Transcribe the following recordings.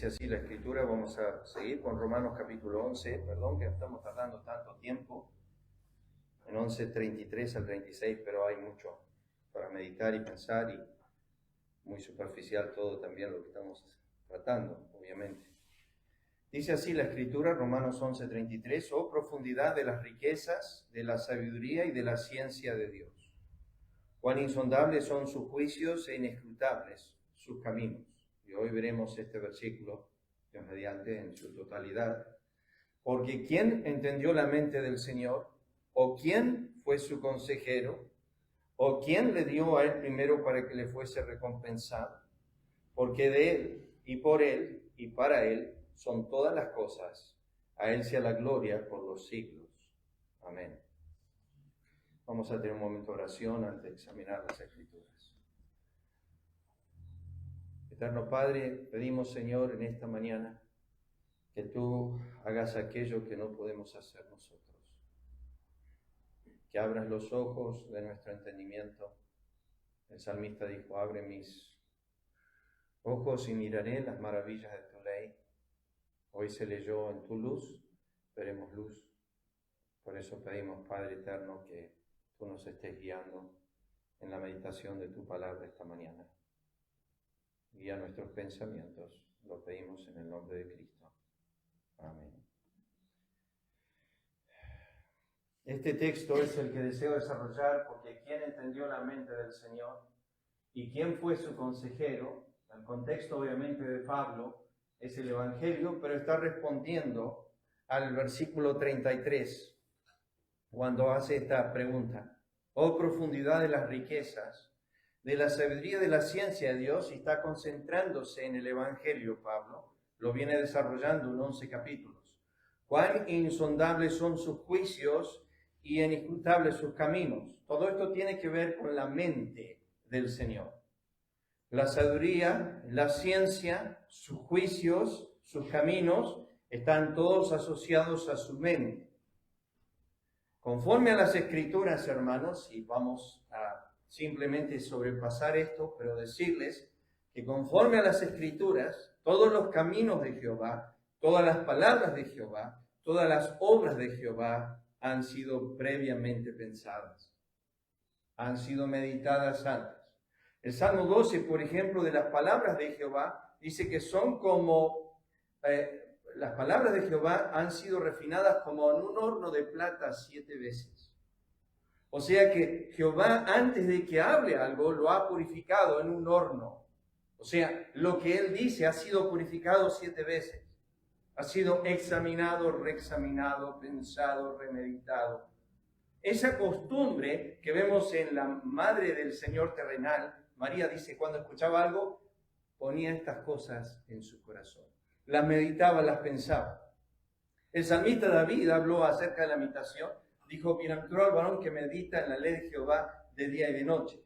Dice así la Escritura. Vamos a seguir con Romanos capítulo 11. Perdón que estamos tardando tanto tiempo. En 11:33 al 36, pero hay mucho para meditar y pensar y muy superficial todo también lo que estamos tratando, obviamente. Dice así la Escritura, Romanos 11:33, oh profundidad de las riquezas, de la sabiduría y de la ciencia de Dios. Cuán insondables son sus juicios e inescrutables sus caminos. Y hoy veremos este versículo, Dios mediante, en su totalidad. Porque ¿quién entendió la mente del Señor? ¿O quién fue su consejero? ¿O quién le dio a él primero para que le fuese recompensado? Porque de él, y por él, y para él, son todas las cosas. A él sea la gloria por los siglos. Amén. Vamos a tener un momento de oración antes de examinar las Escrituras. Eterno Padre, pedimos, Señor, en esta mañana, que tú hagas aquello que no podemos hacer nosotros. Que abras los ojos de nuestro entendimiento. El salmista dijo, abre mis ojos y miraré las maravillas de tu ley. Hoy se leyó en tu luz, veremos luz. Por eso pedimos, Padre eterno, que tú nos estés guiando en la meditación de tu palabra esta mañana. Guía nuestros pensamientos, lo pedimos en el nombre de Cristo. Amén. Este texto es el que deseo desarrollar porque ¿quién entendió la mente del Señor? ¿Y quién fue su consejero? El contexto obviamente de Pablo es el Evangelio, pero está respondiendo al versículo 33 cuando hace esta pregunta. Oh profundidad de las riquezas, de la sabiduría de la ciencia de Dios, y está concentrándose en el Evangelio Pablo, lo viene desarrollando en 11 capítulos. Cuán insondables son sus juicios y inescrutables sus caminos. Todo esto tiene que ver con la mente del Señor. La sabiduría, la ciencia, sus juicios, sus caminos, están todos asociados a su mente. Conforme a las Escrituras, hermanos, y vamos a simplemente sobrepasar esto, pero decirles que conforme a las Escrituras, todos los caminos de Jehová, todas las palabras de Jehová, todas las obras de Jehová han sido previamente pensadas, han sido meditadas antes. El Salmo 12, por ejemplo, de las palabras de Jehová, dice que son como, las palabras de Jehová han sido refinadas como en un horno de plata 7 veces. O sea que Jehová, antes de que hable algo, lo ha purificado en un horno. O sea, lo que él dice ha sido purificado 7 veces. Ha sido examinado, reexaminado, pensado, remeditado. Esa costumbre que vemos en la madre del Señor terrenal, María dice, cuando escuchaba algo, ponía estas cosas en su corazón. Las meditaba, las pensaba. El salmista David habló acerca de la meditación. Dijo, bienaventurado el varón que medita en la ley de Jehová de día y de noche.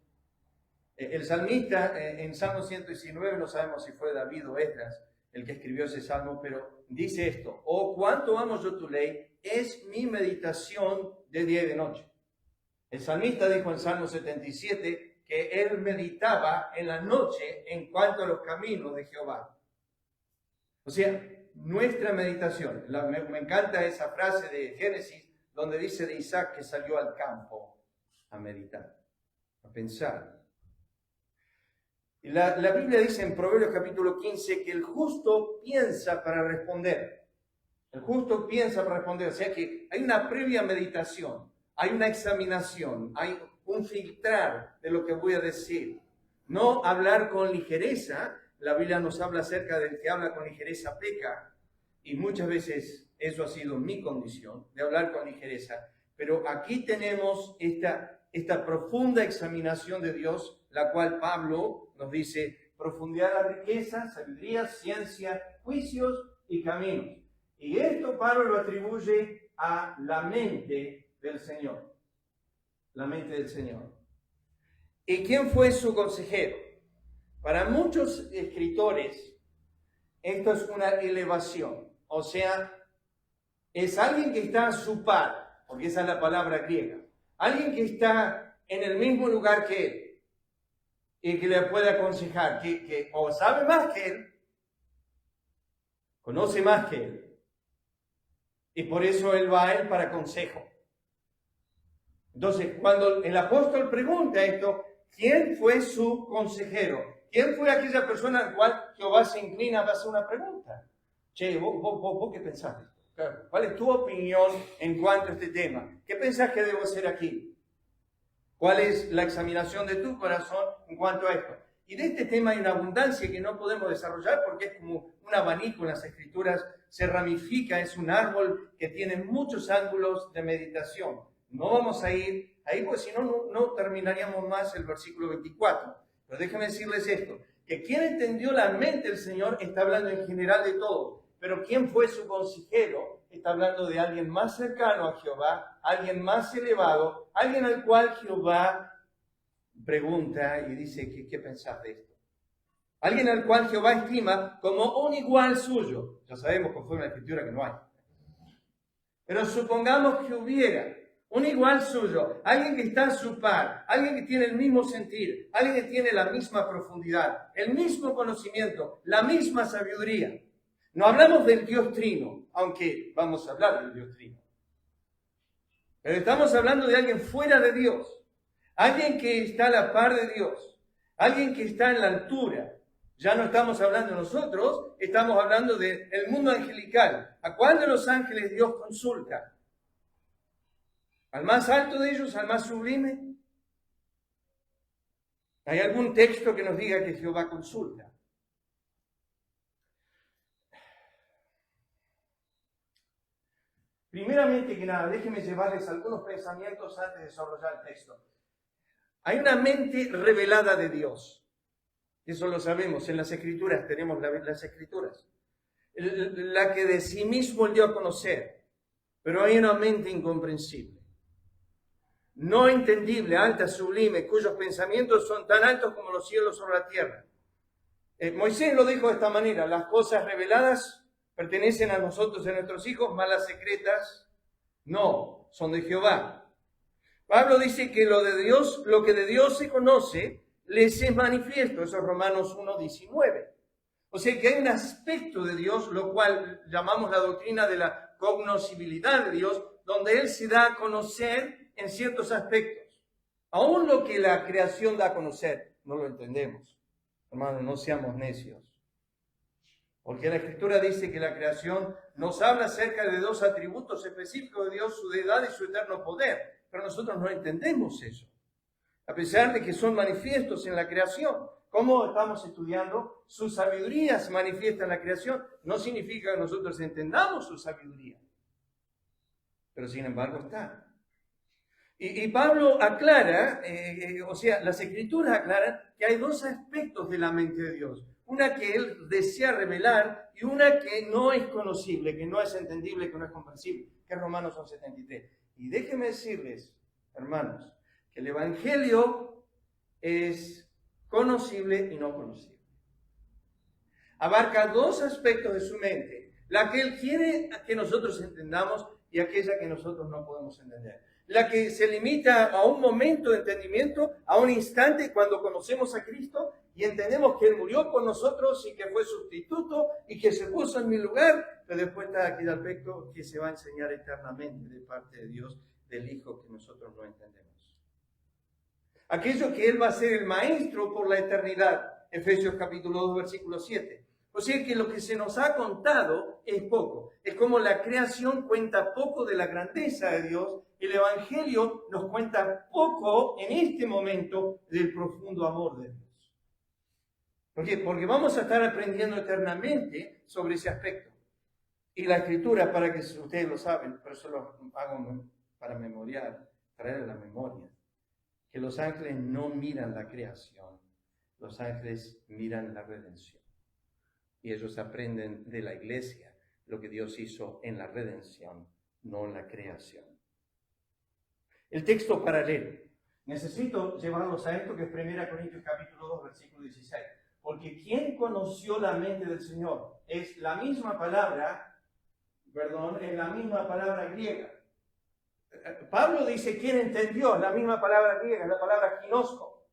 El salmista en Salmo 119, no sabemos si fue David o Esdras el que escribió ese salmo, pero dice esto, oh, cuánto amo yo tu ley, es mi meditación de día y de noche. El salmista dijo en Salmo 77 que él meditaba en la noche en cuanto a los caminos de Jehová. O sea, nuestra meditación, me encanta esa frase de Génesis, donde dice de Isaac que salió al campo a meditar, a pensar. Y la Biblia dice en Proverbios capítulo 15 que el justo piensa para responder. El justo piensa para responder, o sea que hay una previa meditación, hay una examinación, hay un filtrar de lo que voy a decir. No hablar con ligereza, la Biblia nos habla acerca del que habla con ligereza peca, y muchas veces eso ha sido mi condición, de hablar con ligereza. Pero aquí tenemos esta profunda examinación de Dios, la cual Pablo nos dice, profundidad de la riqueza, sabiduría, ciencia, juicios y caminos. Y esto Pablo lo atribuye a la mente del Señor. La mente del Señor. ¿Y quién fue su consejero? Para muchos escritores, esto es una elevación. O sea, es alguien que está a su par, porque esa es la palabra griega. Alguien que está en el mismo lugar que él y que le puede aconsejar, que o sabe más que él, conoce más que él. Y por eso él va a él para consejo. Entonces, cuando el apóstol pregunta esto, ¿quién fue su consejero? ¿Quién fue aquella persona al cual Jehová se inclina a hacer una pregunta? Che, ¿vos qué pensás de esto? Claro, ¿cuál es tu opinión en cuanto a este tema? ¿Qué pensás que debo hacer aquí? ¿Cuál es la examinación de tu corazón en cuanto a esto? Y de este tema hay una abundancia que no podemos desarrollar porque es como un abanico en las Escrituras, se ramifica, es un árbol que tiene muchos ángulos de meditación. No vamos a ir ahí porque si no, no terminaríamos más el versículo 24. Pero déjenme decirles esto, que quien entendió la mente del Señor está hablando en general de todo, pero quien fue su consejero está hablando de alguien más cercano a Jehová, alguien más elevado, alguien al cual Jehová pregunta y dice, ¿qué pensás de esto? Alguien al cual Jehová estima como un igual suyo. Ya sabemos conforme a la Escritura que no hay. Pero supongamos que hubiera un igual suyo, alguien que está a su par, alguien que tiene el mismo sentir, alguien que tiene la misma profundidad, el mismo conocimiento, la misma sabiduría. No hablamos del Dios Trino, aunque vamos a hablar del Dios Trino. Pero estamos hablando de alguien fuera de Dios, alguien que está a la par de Dios, alguien que está en la altura. Ya no estamos hablando de nosotros, estamos hablando del mundo angelical. ¿A cuál de los ángeles Dios consulta? ¿Al más alto de ellos? ¿Al más sublime? ¿Hay algún texto que nos diga que Jehová consulta? Primeramente que nada, déjenme llevarles algunos pensamientos antes de desarrollar el texto. Hay una mente revelada de Dios. Eso lo sabemos, en las Escrituras tenemos las Escrituras. La que de sí mismo él dio a conocer. Pero hay una mente incomprensible. No entendible, alta, sublime, cuyos pensamientos son tan altos como los cielos sobre la tierra. Moisés lo dijo de esta manera, las cosas reveladas pertenecen a nosotros y a nuestros hijos, mas las secretas no, son de Jehová. Pablo dice que lo que de Dios se conoce, les es manifiesto, eso es Romanos 1:19. O sea que hay un aspecto de Dios, lo cual llamamos la doctrina de la cognoscibilidad de Dios, donde Él se da a conocer en ciertos aspectos. Aún lo que la creación da a conocer, no lo entendemos. Hermanos, no seamos necios. Porque la Escritura dice que la creación nos habla acerca de dos atributos específicos de Dios, su deidad y su eterno poder. Pero nosotros no entendemos eso. A pesar de que son manifiestos en la creación. ¿Cómo estamos estudiando? Su sabiduría se manifiesta en la creación. No significa que nosotros entendamos su sabiduría. Pero sin embargo está. Y Pablo aclara, las Escrituras aclaran que hay dos aspectos de la mente de Dios. Una que Él desea revelar y una que no es conocible, que no es entendible, que no es comprensible, que es Romanos 11:73. Y déjenme decirles, hermanos, que el Evangelio es conocible y no conocible. Abarca dos aspectos de su mente, la que Él quiere que nosotros entendamos y aquella que nosotros no podemos entender. La que se limita a un momento de entendimiento, a un instante cuando conocemos a Cristo y entendemos que Él murió por nosotros y que fue sustituto y que se puso en mi lugar, pero después está aquel aspecto que se va a enseñar eternamente de parte de Dios, del Hijo que nosotros no entendemos. Aquello que Él va a ser el maestro por la eternidad, Efesios capítulo 2, versículo 7. O sea que lo que se nos ha contado es poco. Es como la creación cuenta poco de la grandeza de Dios. El Evangelio nos cuenta poco en este momento del profundo amor de Dios. ¿Por qué? Porque vamos a estar aprendiendo eternamente sobre ese aspecto. Y la Escritura, para que ustedes lo saben, pero eso lo hago para memoriar, traer a la memoria, que los ángeles no miran la creación, los ángeles miran la redención. Y ellos aprenden de la iglesia lo que Dios hizo en la redención, no en la creación. El texto paralelo. Necesito llevarlos a esto que es 1 Corintios capítulo 2, versículo 16. Porque ¿quién conoció la mente del Señor? Es la misma palabra griega. Pablo dice, ¿quién entendió? La misma palabra griega, la palabra ginosko,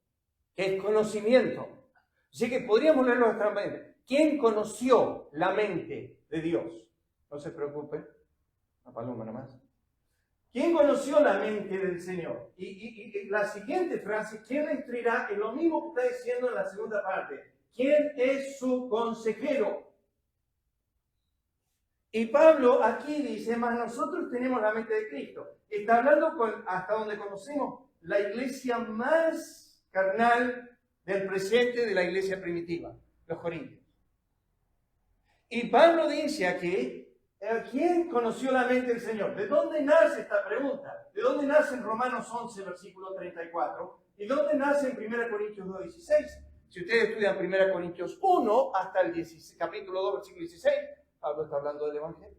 que es conocimiento. Así que podríamos leerlo extranamente. ¿quién conoció la mente de Dios? No se preocupe, una paloma nomás. ¿Quién conoció la mente del Señor? Y la siguiente frase, ¿quién le instruirá? Es lo mismo que está diciendo en la segunda parte. ¿Quién es su consejero? Y Pablo aquí dice, más nosotros tenemos la mente de Cristo. Está hablando hasta donde conocemos la iglesia más carnal del presente de la iglesia primitiva, los corintios. Y Pablo dice aquí, ¿quién conoció la mente del Señor? ¿De dónde nace esta pregunta? ¿De dónde nace en Romanos 11, versículo 34? ¿Y dónde nace en 1 Corintios 2, 16? Si ustedes estudian 1 Corintios 1 hasta el capítulo 2, versículo 16, Pablo está hablando del Evangelio.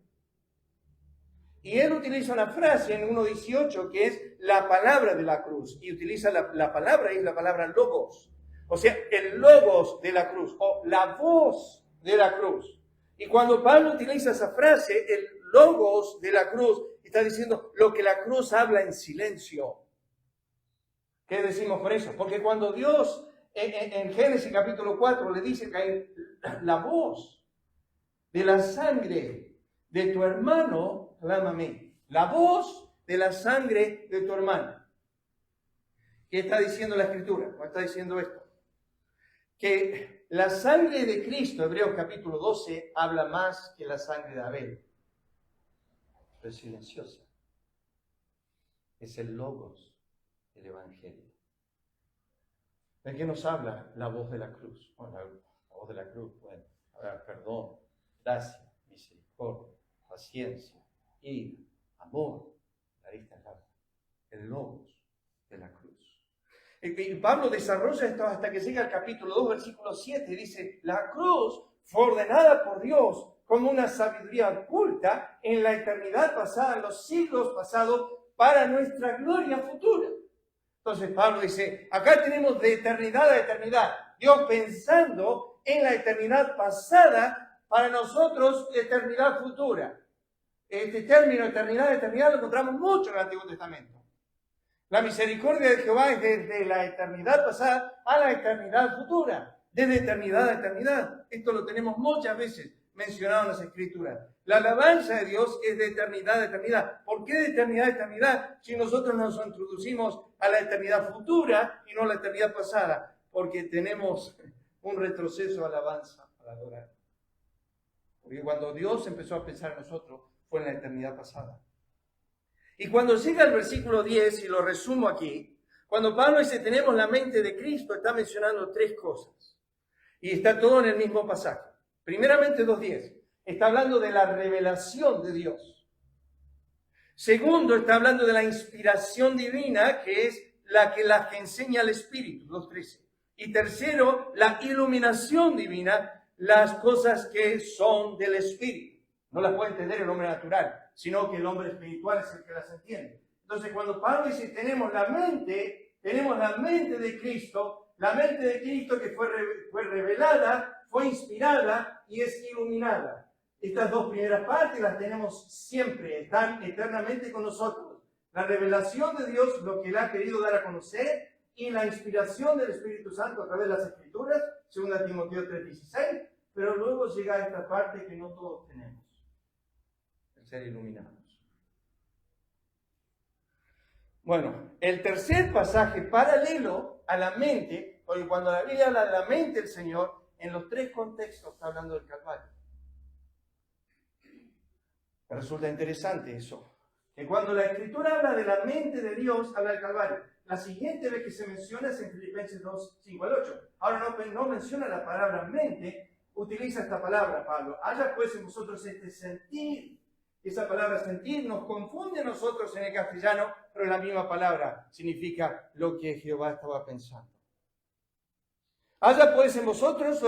Y él utiliza una frase en 1.18 que es la palabra de la cruz. Y utiliza la palabra, es la palabra logos. O sea, el logos de la cruz o la voz de la cruz. Y cuando Pablo utiliza esa frase, el logos de la cruz, está diciendo lo que la cruz habla en silencio. ¿Qué decimos por eso? Porque cuando Dios en Génesis capítulo 4 le dice que hay la voz de la sangre de tu hermano, clámame. La voz de la sangre de tu hermano. ¿Qué está diciendo la Escritura? ¿Cómo está diciendo esto? Que la sangre de Cristo, Hebreos capítulo 12, habla más que la sangre de Abel. Pero es silenciosa. Es el logos del Evangelio. ¿De qué nos habla la voz de la cruz? Bueno, la voz de la cruz, bueno, habrá perdón, gracia, misericordia, paciencia, ira, amor, la lista es larga. El logos de la cruz. Y Pablo desarrolla esto hasta que llega al capítulo 2, versículo 7, dice, la cruz fue ordenada por Dios como una sabiduría oculta en la eternidad pasada, en los siglos pasados, para nuestra gloria futura. Entonces Pablo dice, acá tenemos de eternidad a eternidad, Dios pensando en la eternidad pasada, para nosotros eternidad futura. Este término, eternidad, eternidad, lo encontramos mucho en el Antiguo Testamento. La misericordia de Jehová es desde la eternidad pasada a la eternidad futura, desde eternidad a eternidad. Esto lo tenemos muchas veces mencionado en las Escrituras. La alabanza de Dios es de eternidad a eternidad. ¿Por qué de eternidad a eternidad si nosotros nos introducimos a la eternidad futura y no a la eternidad pasada? Porque tenemos un retroceso a alabanza para adorar. Porque cuando Dios empezó a pensar en nosotros fue en la eternidad pasada. Y cuando llega el versículo 10, y lo resumo aquí, cuando Pablo dice tenemos la mente de Cristo, está mencionando tres cosas. Y está todo en el mismo pasaje. Primeramente 2.10, está hablando de la revelación de Dios. Segundo, está hablando de la inspiración divina, que es la que enseña el Espíritu, 2.13. Y tercero, la iluminación divina, las cosas que son del Espíritu. No las puede entender el hombre natural, sino que el hombre espiritual es el que las entiende. Entonces, cuando Pablo dice, tenemos la mente de Cristo, la mente de Cristo que fue revelada, fue inspirada y es iluminada. Estas dos primeras partes las tenemos siempre, están eternamente con nosotros. La revelación de Dios, lo que Él ha querido dar a conocer, y la inspiración del Espíritu Santo a través de las Escrituras, 2 Timoteo 3:16, pero luego llega esta parte que no todos tenemos. Ser iluminados. Bueno, el tercer pasaje paralelo a la mente, porque cuando la Biblia habla de la mente del Señor, en los tres contextos está hablando del Calvario. Me resulta interesante eso, que cuando la Escritura habla de la mente de Dios, habla del Calvario. La siguiente vez que se menciona es en Filipenses 2, 5 al 8. Ahora no menciona la palabra mente, utiliza esta palabra, Pablo. Haya pues en vosotros este sentir. Esa palabra sentir nos confunde a nosotros en el castellano, pero la misma palabra significa lo que Jehová estaba pensando. Haya pues en vosotros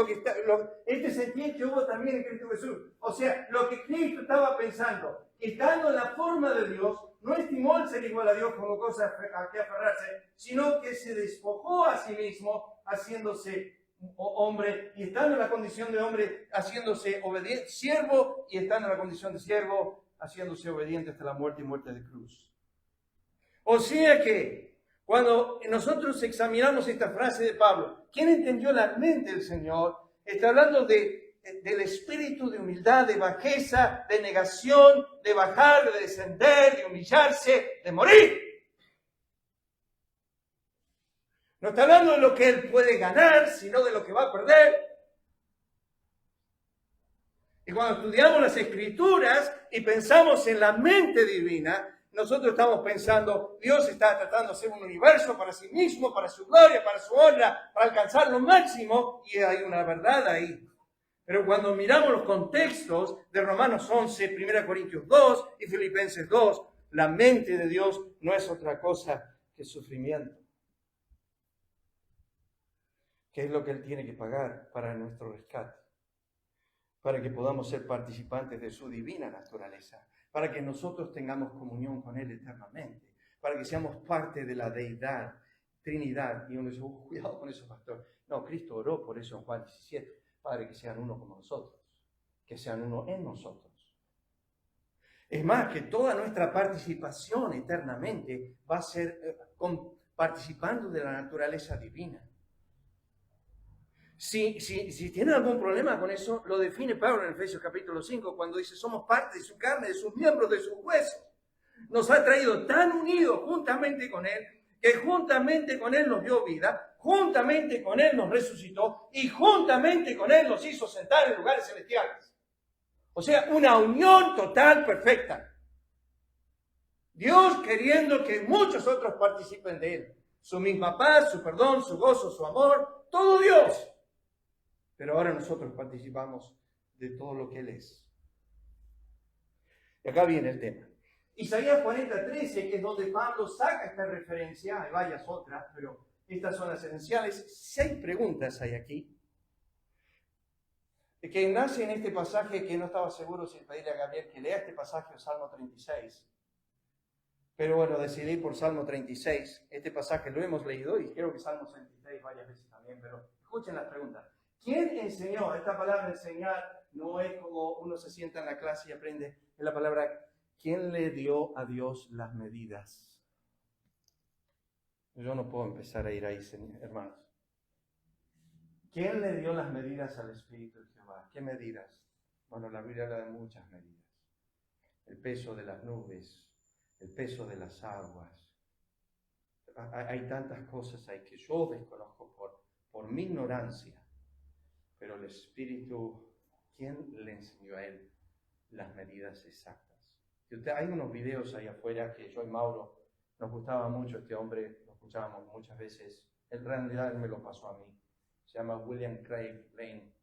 este sentir que hubo también en Cristo Jesús. O sea, lo que Cristo estaba pensando, estando en la forma de Dios, no estimó el ser igual a Dios como cosa a que aferrarse, sino que se despojó a sí mismo, haciéndose hombre, y estando en la condición de hombre, haciéndose obediente, siervo, y estando en la condición de siervo, haciéndose obediente hasta la muerte y muerte de cruz. O sea que, cuando nosotros examinamos esta frase de Pablo, ¿quién entendió la mente del Señor? Está hablando de del espíritu de humildad, de bajeza, de negación, de bajar, de descender, de humillarse, de morir. No está hablando de lo que él puede ganar, sino de lo que va a perder. Y cuando estudiamos las Escrituras y pensamos en la mente divina, nosotros estamos pensando, Dios está tratando de hacer un universo para sí mismo, para su gloria, para su honra, para alcanzar lo máximo, y hay una verdad ahí. Pero cuando miramos los contextos de Romanos 11, 1 Corintios 2 y Filipenses 2, la mente de Dios no es otra cosa que sufrimiento. ¿Qué es lo que Él tiene que pagar para nuestro rescate? Para que podamos ser participantes de su divina naturaleza, para que nosotros tengamos comunión con Él eternamente, para que seamos parte de la deidad, Trinidad. Y uno dice, cuidado con eso, pastor. No, Cristo oró por eso en Juan 17, Padre, que sean uno como nosotros, que sean uno en nosotros. Es más, que toda nuestra participación eternamente va a ser participando de la naturaleza divina. Si tienen algún problema con eso, lo define Pablo en Efesios capítulo 5, cuando dice, somos parte de su carne, de sus miembros, de sus huesos. Nos ha traído tan unidos juntamente con Él, que juntamente con Él nos dio vida, juntamente con Él nos resucitó, y juntamente con Él nos hizo sentar en lugares celestiales. O sea, una unión total, perfecta. Dios queriendo que muchos otros participen de Él. Su misma paz, su perdón, su gozo, su amor, todo Dios. Pero ahora nosotros participamos de todo lo que Él es. Y acá viene el tema. Isaías 40:13, que es donde Pablo saca esta referencia, hay varias otras, pero estas son las esenciales. 6 preguntas hay aquí, que nace en este pasaje, que no estaba seguro si pedirle a Gabriel que lea este pasaje o Salmo 36. Pero bueno, decidí por Salmo 36. Este pasaje lo hemos leído y creo que Salmo 36 varias veces también, pero escuchen las preguntas. ¿Quién enseñó? Esta palabra enseñar no es como uno se sienta en la clase y aprende. Es la palabra, ¿quién le dio a Dios las medidas? Yo no puedo empezar a ir ahí, hermanos. ¿Quién le dio las medidas al Espíritu de Jehová? ¿Qué medidas? Bueno, la Biblia habla de muchas medidas. El peso de las nubes, el peso de las aguas. Hay tantas cosas ahí que yo desconozco por mi ignorancia. Pero el Espíritu, ¿quién le enseñó a él las medidas exactas? Hay unos videos ahí afuera que yo y Mauro nos gustaba mucho. Este hombre lo escuchábamos muchas veces. En realidad él me lo pasó a mí. Se llama William Craig Lane.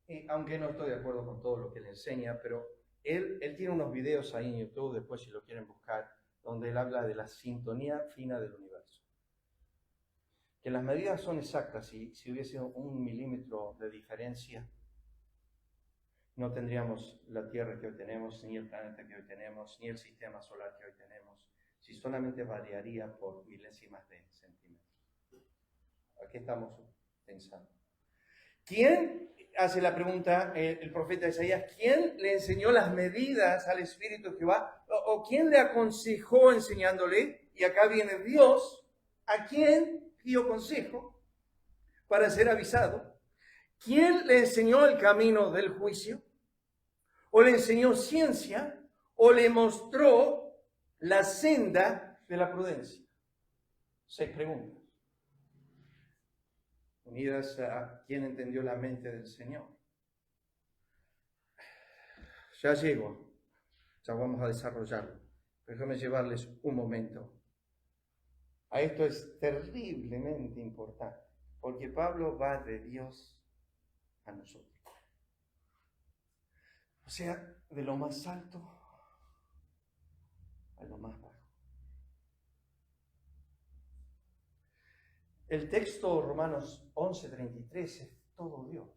Y aunque no estoy de acuerdo con todo lo que él enseña, pero él tiene unos videos ahí en YouTube, después si lo quieren buscar, donde él habla de la sintonía fina del universo. Que las medidas son exactas. Si hubiese 1 milímetro de diferencia, no tendríamos la Tierra que hoy tenemos, ni el planeta que hoy tenemos, ni el sistema solar que hoy tenemos, si solamente variaría por milésimas de centímetros. ¿A qué estamos pensando? ¿Quién, hace la pregunta el profeta Isaías, quién le enseñó las medidas al Espíritu de Jehová? ¿O quién le aconsejó enseñándole? Y acá viene Dios, ¿a quién dio consejo para ser avisado? ¿Quién le enseñó el camino del juicio? ¿O le enseñó ciencia? ¿O le mostró la senda de la prudencia? 6 preguntas, unidas a quién entendió la mente del Señor. Ya llego, ya vamos a desarrollarlo. Déjame llevarles un momento. A esto es terriblemente importante, porque Pablo va de Dios a nosotros. O sea, de lo más alto a lo más bajo. El texto Romanos 11:33 es todo Dios.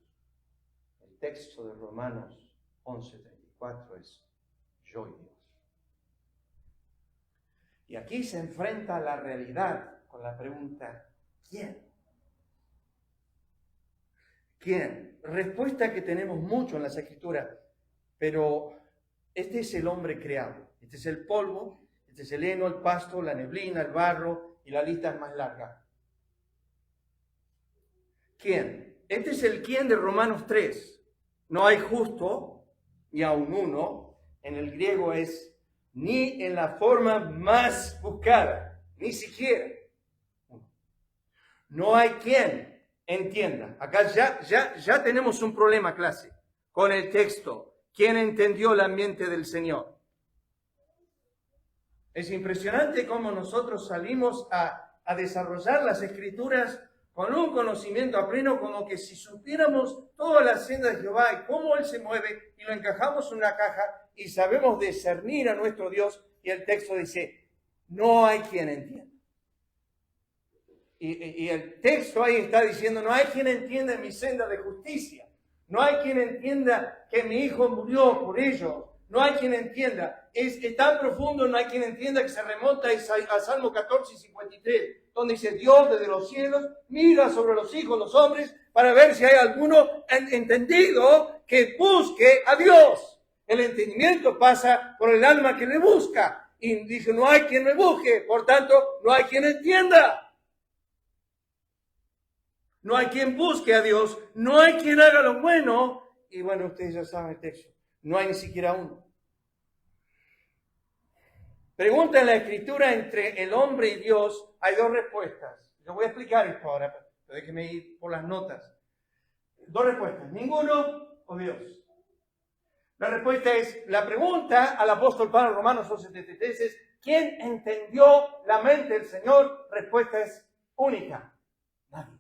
El texto de Romanos 11:34 es yo y Dios. Y aquí se enfrenta la realidad con la pregunta, ¿quién? ¿Quién? Respuesta que tenemos mucho en las Escrituras, pero este es el hombre creado. Este es el polvo, este es el heno, el pasto, la neblina, el barro, y la lista es más larga. ¿Quién? Este es el quién de Romanos 3. No hay justo, ni aun uno. En el griego es ni en la forma más buscada, ni siquiera. No hay quien entienda. Acá ya tenemos un problema, clase, con el texto. ¿Quién entendió la mente del Señor? Es impresionante cómo nosotros salimos a desarrollar las Escrituras con un conocimiento a pleno, como que si supiéramos toda la senda de Jehová y cómo Él se mueve, y lo encajamos en una caja y sabemos discernir a nuestro Dios, y el texto dice, no hay quien entienda. Y el texto ahí está diciendo, no hay quien entienda mi senda de justicia, no hay quien entienda que mi hijo murió por ello, no hay quien entienda, es tan profundo, no hay quien entienda, que se remonta a Salmo 14 y 53, donde dice, Dios desde los cielos mira sobre los hijos, los hombres, para ver si hay alguno entendido que busque a Dios. El entendimiento pasa por el alma que le busca, y dice, no hay quien me busque, por tanto, no hay quien entienda. No hay quien busque a Dios, no hay quien haga lo bueno, y bueno, ustedes ya saben el texto, no hay ni siquiera uno. Pregunta en la Escritura entre el hombre y Dios, hay dos respuestas. Yo voy a explicar esto ahora, pero déjenme ir por las notas. Dos respuestas, ninguno o Dios. La respuesta es, la pregunta al apóstol Pablo, Romanos 8:73, es, ¿quién entendió la mente del Señor? Respuesta es única, nadie.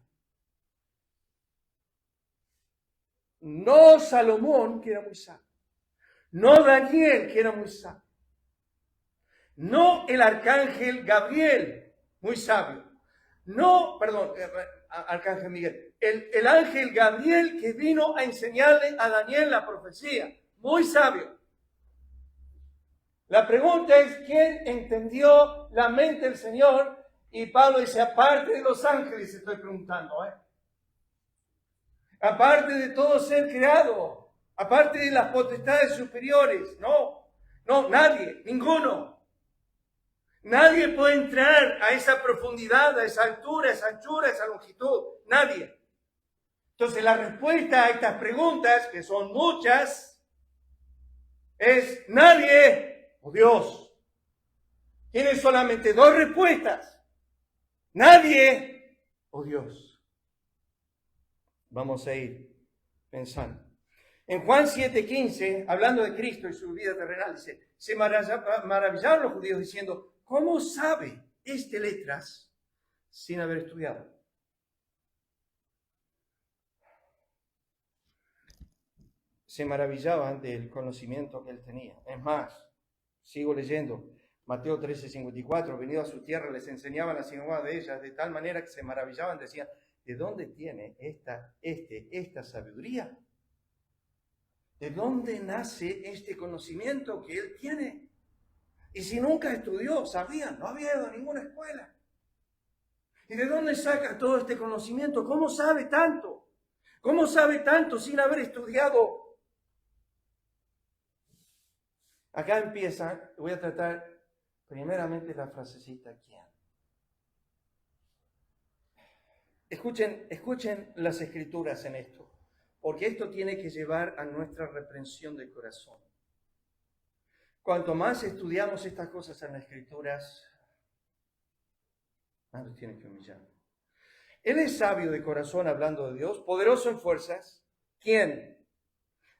No Salomón, que era muy sabio. No Daniel, que era muy sabio. No el arcángel Gabriel, muy sabio. No, perdón, arcángel Miguel. El ángel Gabriel que vino a enseñarle a Daniel la profecía, muy sabio. La pregunta es, ¿quién entendió la mente del Señor? Y Pablo dice, aparte de los ángeles, estoy preguntando, aparte de todo ser creado, aparte de las potestades superiores, no, nadie, ninguno. Nadie puede entrar a esa profundidad, a esa altura, a esa anchura, a esa longitud, nadie. Entonces la respuesta a estas preguntas, que son muchas, es nadie o Dios. Tiene solamente dos respuestas, nadie o Dios. Vamos a ir pensando. En Juan 7:15, hablando de Cristo y su vida terrenal, dice, se maravillaron los judíos diciendo, ¿cómo sabe este letras sin haber estudiado? Se maravillaban del conocimiento que él tenía. Es más, sigo leyendo, Mateo 13:54, venido a su tierra les enseñaba en la sinagoga de ellas, de tal manera que se maravillaban, decían, ¿de dónde tiene esta sabiduría? ¿De dónde nace este conocimiento que él tiene? Y si nunca estudió, sabían, no había ido a ninguna escuela. ¿Y de dónde saca todo este conocimiento? ¿Cómo sabe tanto? ¿Cómo sabe tanto sin haber estudiado? Acá empieza, voy a tratar primeramente la frasecita ¿quién? Escuchen las Escrituras en esto, porque esto tiene que llevar a nuestra reprensión del corazón. Cuanto más estudiamos estas cosas en las Escrituras, más nos tiene que humillar. Él es sabio de corazón, hablando de Dios, poderoso en fuerzas. ¿Quién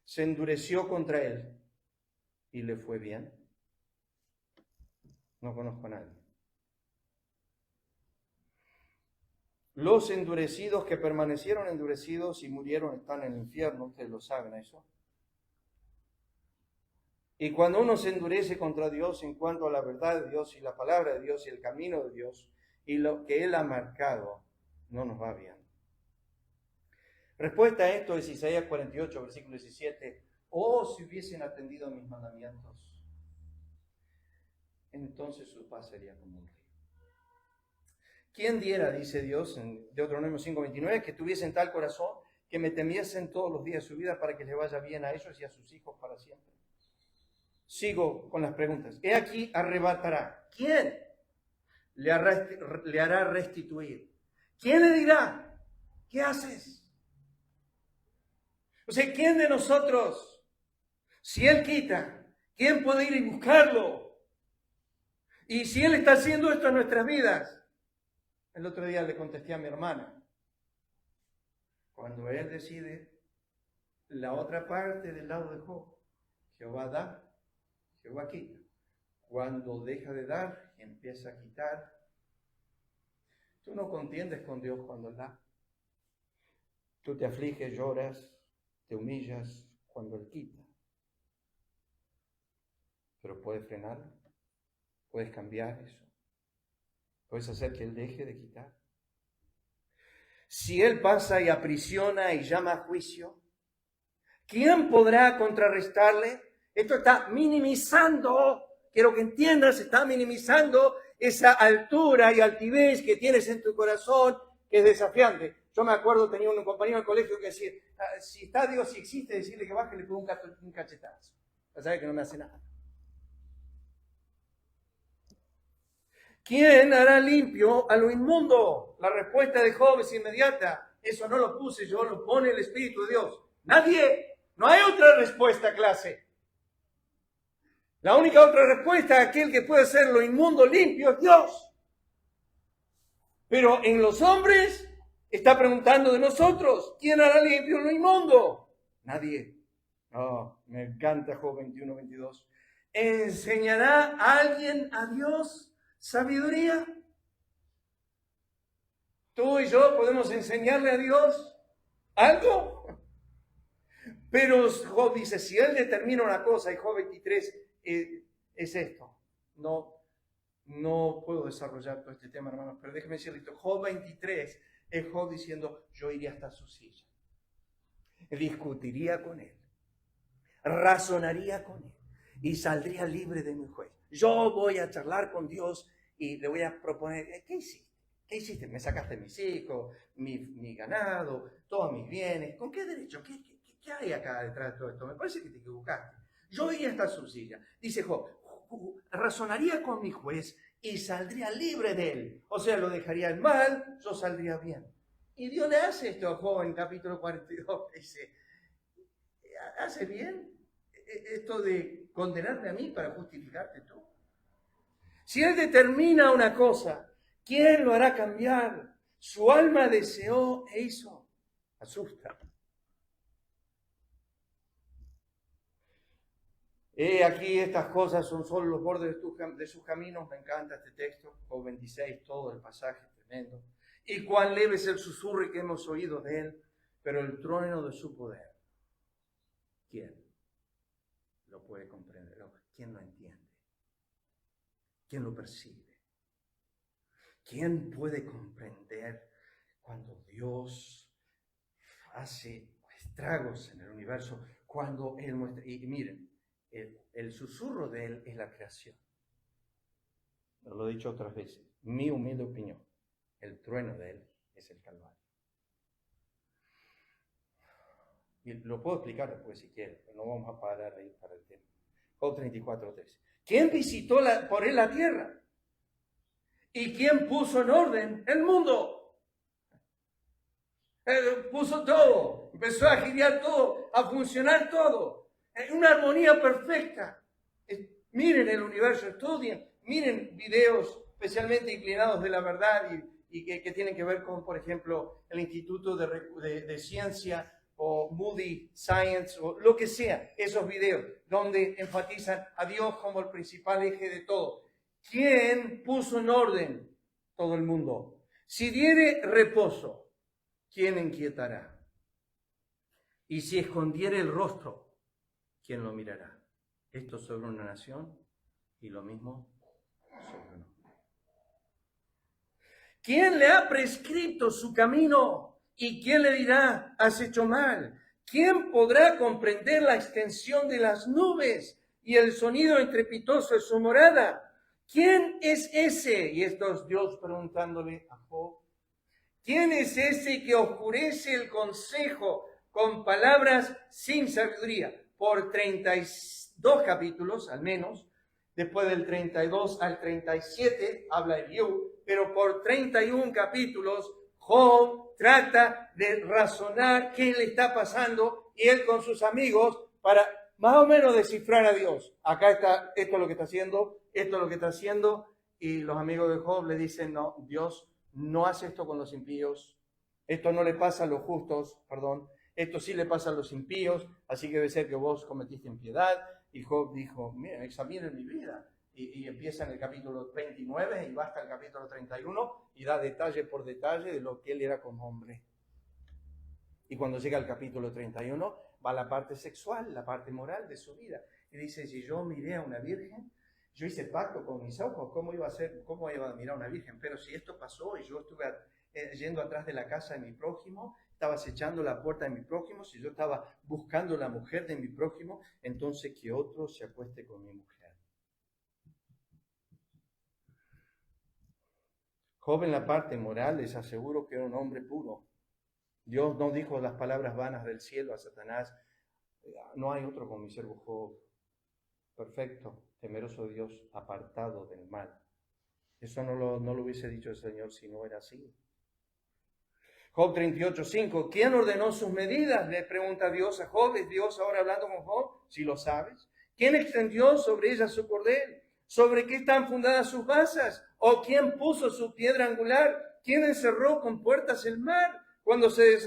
se endureció contra él y le fue bien? No conozco a nadie. Los endurecidos que permanecieron endurecidos y murieron están en el infierno, ustedes lo saben eso. Y cuando uno se endurece contra Dios en cuanto a la verdad de Dios y la palabra de Dios y el camino de Dios y lo que Él ha marcado, no nos va bien. Respuesta a esto es Isaías 48, versículo 17. Oh, si hubiesen atendido a mis mandamientos, entonces su paz sería como un río. ¿Quién diera, dice Dios en Deuteronomio 5:29, que tuviesen tal corazón que me temiesen todos los días de su vida para que les vaya bien a ellos y a sus hijos para siempre? Sigo con las preguntas. He aquí arrebatará. ¿Quién le hará restituir? ¿Quién le dirá? ¿Qué haces? O sea, ¿quién de nosotros, si Él quita, quién puede ir y buscarlo? Y si Él está haciendo esto en nuestras vidas. El otro día le contesté a mi hermana. Cuando Él decide la otra parte del lado de Job, Jehová da, Jehová quita. Cuando deja de dar, empieza a quitar. Tú no contiendes con Dios cuando Él da. Tú te afliges, lloras, te humillas cuando Él quita. Pero puedes frenarlo, puedes cambiar eso, puedes hacer que Él deje de quitar. Si Él pasa y aprisiona y llama a juicio, ¿quién podrá contrarrestarle? Esto está minimizando, quiero que entiendas, está minimizando esa altura y altivez que tienes en tu corazón, que es desafiante. Yo me acuerdo, tenía un compañero del colegio que decía, si está Dios, si existe, decirle que baje, le pongo un cachetazo. Ya sabe que no me hace nada. ¿Quién hará limpio a lo inmundo? La respuesta de Job es inmediata. Eso no lo puse yo, lo pone el Espíritu de Dios. Nadie. No hay otra respuesta, clase. La única otra respuesta, aquel que puede hacer lo inmundo limpio, es Dios. Pero en los hombres está preguntando de nosotros, ¿quién hará limpio lo inmundo? Nadie. Oh, me encanta Job 21-22. ¿Enseñará alguien a Dios sabiduría? ¿Tú y yo podemos enseñarle a Dios algo? Pero Job dice, si Él determina una cosa, y Job 23 es esto. No puedo desarrollar todo este tema, hermanos, pero déjeme decirle esto. Job 23 es Job diciendo, yo iría hasta su silla. Discutiría con Él. Razonaría con Él. Y saldría libre de mi juez. Yo voy a charlar con Dios y le voy a proponer, ¿qué hiciste? ¿Qué hiciste? Me sacaste mis hijos, mi ganado, todos mis bienes. ¿Con qué derecho? ¿Qué hay acá detrás de todo esto? Me parece que te equivocaste. Yo iría hasta su silla. Dice Job, razonaría con mi juez y saldría libre de él. O sea, lo dejaría en mal, yo saldría bien. Y Dios le hace esto a Job en capítulo 42. Dice, ¿hace bien esto de condenarme a mí para justificarte tú? Si Él determina una cosa, ¿quién lo hará cambiar? Su alma deseó e hizo. Asusta. Aquí estas cosas son solo los bordes de sus caminos. Me encanta este texto, Job 26, todo el pasaje tremendo. Y cuán leve es el susurro que hemos oído de Él, pero el trueno de su poder, ¿quién lo puede comprender? ¿Quién lo entiende? ¿Quién lo percibe? ¿Quién puede comprender cuando Dios hace estragos en el universo? Cuando Él muestra, y miren, el susurro de Él es la creación. Lo he dicho otras veces, mi humilde opinión, el trueno de Él es el Calvario. Y lo puedo explicar después si quieren, pero no vamos a parar ahí para el tema. Job 34:13. ¿Quién visitó por Él la tierra? ¿Y quién puso en orden el mundo? Puso todo, empezó a girar todo, a funcionar todo, en una armonía perfecta. Miren el universo, estudien, miren videos especialmente inclinados de la verdad y que tienen que ver con, por ejemplo, el Instituto de Ciencia o Moody Science o lo que sea, esos videos donde enfatizan a Dios como el principal eje de todo. ¿Quién puso en orden todo el mundo? Si diere reposo, ¿quién inquietará? Y si escondiere el rostro, ¿quién lo mirará? Esto sobre una nación y lo mismo sobre un hombre. ¿Quién le ha prescrito su camino? ¿Y quién le dirá, has hecho mal? ¿Quién podrá comprender la extensión de las nubes y el sonido estrepitoso de su morada? ¿Quién es ese? Y esto es Dios preguntándole a Job. ¿Quién es ese que oscurece el consejo con palabras sin sabiduría? Por 32 capítulos, al menos, después del 32 al 37, habla Eliú, pero por 31 capítulos, Job trata de razonar qué le está pasando y él con sus amigos para más o menos descifrar a Dios. Acá está, esto es lo que está haciendo, esto es lo que está haciendo, y los amigos de Job le dicen, no, Dios no hace esto con los impíos, esto no le pasa a los justos, perdón, esto sí le pasa a los impíos, así que debe ser que vos cometiste impiedad. Y Job dijo, miren, examinen mi vida. Y empieza en el capítulo 29 y va hasta el capítulo 31 y da detalle por detalle de lo que él era como hombre. Y cuando llega al capítulo 31 va la parte sexual, la parte moral de su vida. Y dice, si yo miré a una virgen, yo hice pacto con mis ojos, ¿cómo iba a mirar a una virgen? Pero si esto pasó y yo estuve yendo atrás de la casa de mi prójimo, estaba acechando la puerta de mi prójimo, si yo estaba buscando la mujer de mi prójimo, entonces que otro se acueste con mi mujer. Job en la parte moral les aseguro que era un hombre puro. Dios no dijo las palabras vanas del cielo a Satanás, no hay otro como mi siervo Job, perfecto, temeroso de Dios, apartado del mal. Eso no lo hubiese dicho el Señor si no era así. Job 38:5, ¿quién ordenó sus medidas? Le pregunta Dios a Job. ¿Es Dios ahora hablando con Job? Si lo sabes. ¿Quién extendió sobre ella su cordel? ¿Sobre qué están fundadas sus basas? ¿O quién puso su piedra angular? ¿Quién encerró con puertas el mar cuando se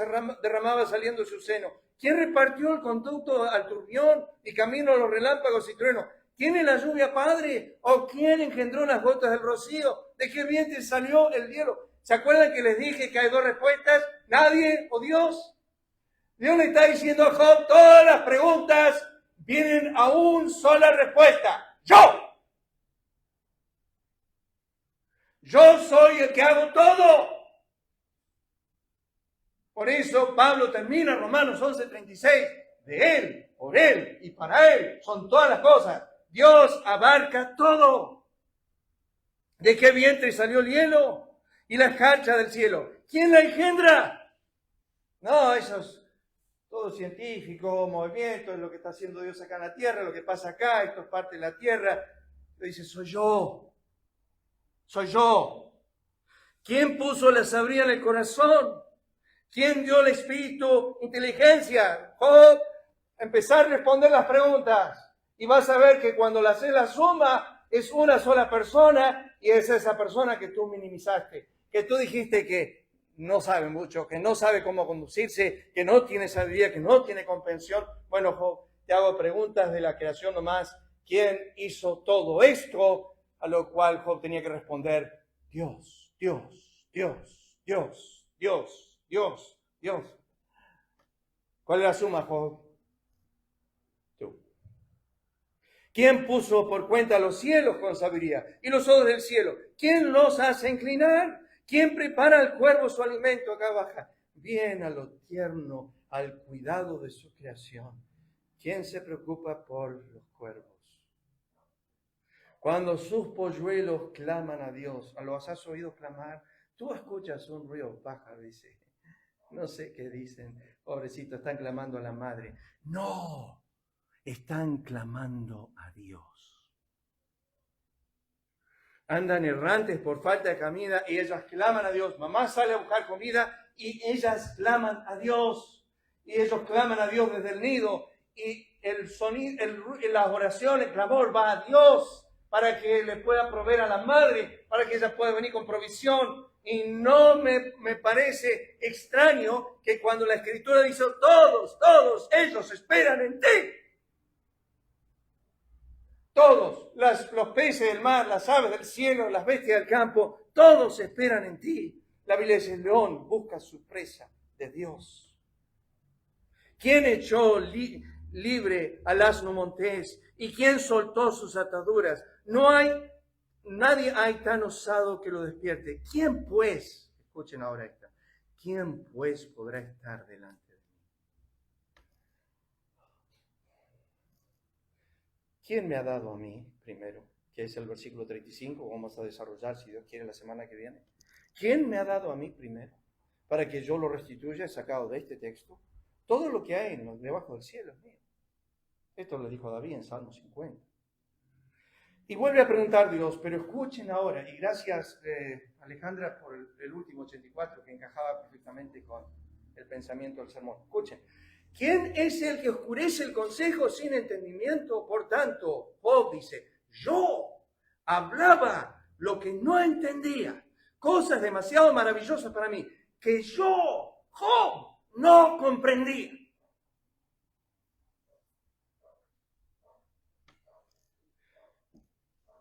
derramaba saliendo su seno? ¿Quién repartió el conducto al turbión y camino a los relámpagos y truenos? ¿Quién es la lluvia padre? ¿O quién engendró las gotas del rocío? ¿De qué vientre salió el hielo? ¿Se acuerdan que les dije que hay dos respuestas? ¿Nadie o Dios? Dios le está diciendo a Job, todas las preguntas vienen a una sola respuesta. ¡Yo! Yo soy el que hago todo. Por eso Pablo termina Romanos 11:36. De Él, por Él y para Él son todas las cosas. Dios abarca todo. ¿De qué vientre salió el hielo y la escarcha del cielo? ¿Quién la engendra? No, eso es todo científico, movimiento, es lo que está haciendo Dios acá en la tierra, lo que pasa acá, esto es parte de la tierra. Lo dice, soy yo. Soy yo. ¿Quién puso la sabiduría en el corazón? ¿Quién dio el espíritu, inteligencia? Job, empezar a responder las preguntas. Y vas a ver que cuando la haces la suma, es una sola persona y es esa persona que tú minimizaste. Que tú dijiste que no sabe mucho, que no sabe cómo conducirse, que no tiene sabiduría, que no tiene comprensión. Bueno, Job, te hago preguntas de la creación nomás. ¿Quién hizo todo esto? A lo cual Job tenía que responder, Dios, Dios, Dios, Dios, Dios, Dios, Dios. ¿Cuál es la suma, Job? Tú. ¿Quién puso por cuenta los cielos con sabiduría y los ojos del cielo? ¿Quién los hace inclinar? ¿Quién prepara al cuervo su alimento? Acá baja. Bien a lo tierno, al cuidado de su creación. ¿Quién se preocupa por los cuervos? Cuando sus polluelos claman a Dios, ¿los has oído clamar? Tú escuchas un ruido pájaro, dice. No sé qué dicen. Pobrecito, están clamando a la madre. No, están clamando a Dios. Andan errantes por falta de comida y ellas claman a Dios. Mamá sale a buscar comida y ellas claman a Dios. Y ellos claman a Dios desde el nido. Y el sonido, la oración, el clamor va a Dios para que le pueda proveer a la madre, para que ella pueda venir con provisión. Y no me parece extraño que cuando la Escritura dice todos ellos esperan en ti. Todos, los peces del mar, las aves del cielo, las bestias del campo, todos esperan en ti. La Biblia dice, el león busca su presa de Dios. ¿Quién echó libre al asno montés? ¿Y quién soltó sus ataduras? Nadie hay tan osado que lo despierte. ¿Quién pues, escuchen ahora esta, quién pues podrá estar delante de mí? ¿Quién me ha dado a mí primero? Que es el versículo 35, vamos a desarrollar si Dios quiere la semana que viene. ¿Quién me ha dado a mí primero? Para que yo lo restituya, sacado de este texto. Todo lo que hay debajo del cielo es mío. Esto lo dijo David en Salmo 50. Y vuelve a preguntar Dios, pero escuchen ahora, y gracias Alejandra por el último 84 que encajaba perfectamente con el pensamiento del sermón. Escuchen, ¿Quién es el que oscurece el consejo sin entendimiento? Por tanto, Job dice, yo hablaba lo que no entendía, cosas demasiado maravillosas para mí, que yo, Job, no comprendía.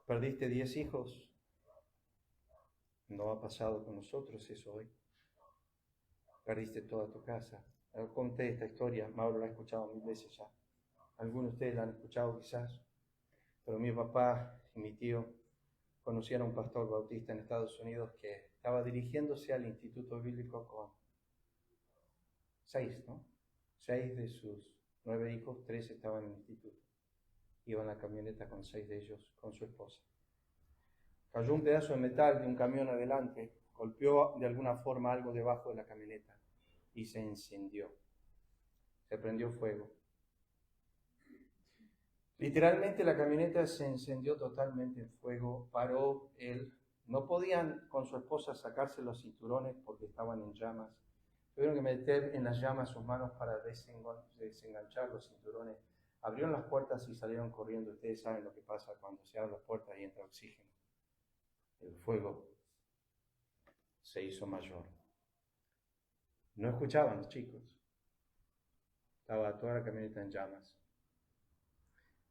¿Perdiste 10 hijos? No ha pasado con nosotros eso hoy. Perdiste toda tu casa. Conté esta historia, Mauro la ha escuchado 1000 veces ya. Algunos de ustedes la han escuchado quizás, pero mi papá y mi tío conocían a un pastor bautista en Estados Unidos que estaba dirigiéndose al instituto bíblico con 6 de sus 9 hijos, 3 estaban en el instituto. Iba en la camioneta con 6 de ellos, con su esposa. Cayó un pedazo de metal de un camión adelante, golpeó de alguna forma algo debajo de la camioneta y se encendió. Se prendió fuego. Literalmente la camioneta se encendió totalmente en fuego, paró él. No podían con su esposa sacarse los cinturones porque estaban en llamas. Tuvieron que meter en las llamas sus manos para desenganchar los cinturones. Abrieron las puertas y salieron corriendo. Ustedes saben lo que pasa cuando se abren las puertas y entra oxígeno. El fuego se hizo mayor. No escuchaban los chicos. Estaba toda la camioneta en llamas.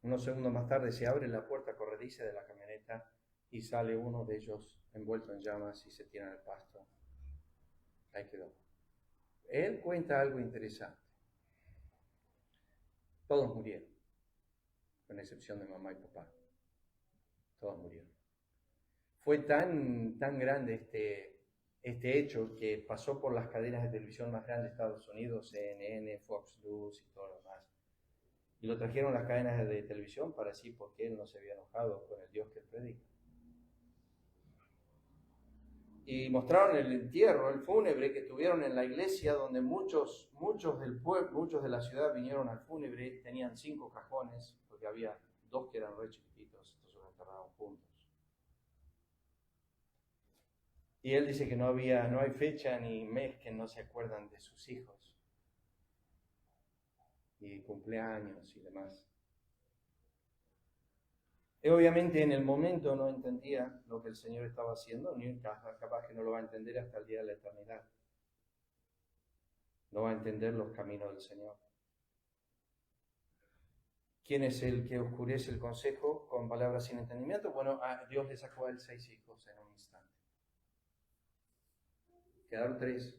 Unos segundos más tarde se abre la puerta corrediza de la camioneta y sale uno de ellos envuelto en llamas y se tira en el pasto. Ahí quedó. Él cuenta algo interesante. Todos murieron, con excepción de mamá y papá. Todos murieron. Fue tan grande este hecho que pasó por las cadenas de televisión más grandes de Estados Unidos, CNN, Fox News y todo lo demás. Y lo trajeron las cadenas de televisión para decir por qué él no se había enojado con el Dios que él predica. Y mostraron el entierro, el fúnebre que tuvieron en la iglesia, donde muchos del pueblo, muchos de la ciudad vinieron al fúnebre. Tenían 5 cajones, porque había 2 que eran re chiquititos, entonces los enterraron juntos. Y él dice que no hay fecha ni mes que no se acuerdan de sus hijos. Y cumpleaños y demás. Y obviamente en el momento no entendía lo que el Señor estaba haciendo, ni capaz que no lo va a entender hasta el día de la eternidad. No va a entender los caminos del Señor. ¿Quién es el que oscurece el consejo con palabras sin entendimiento? Bueno, a Dios le sacó a él 6 hijos en un instante. Quedaron 3,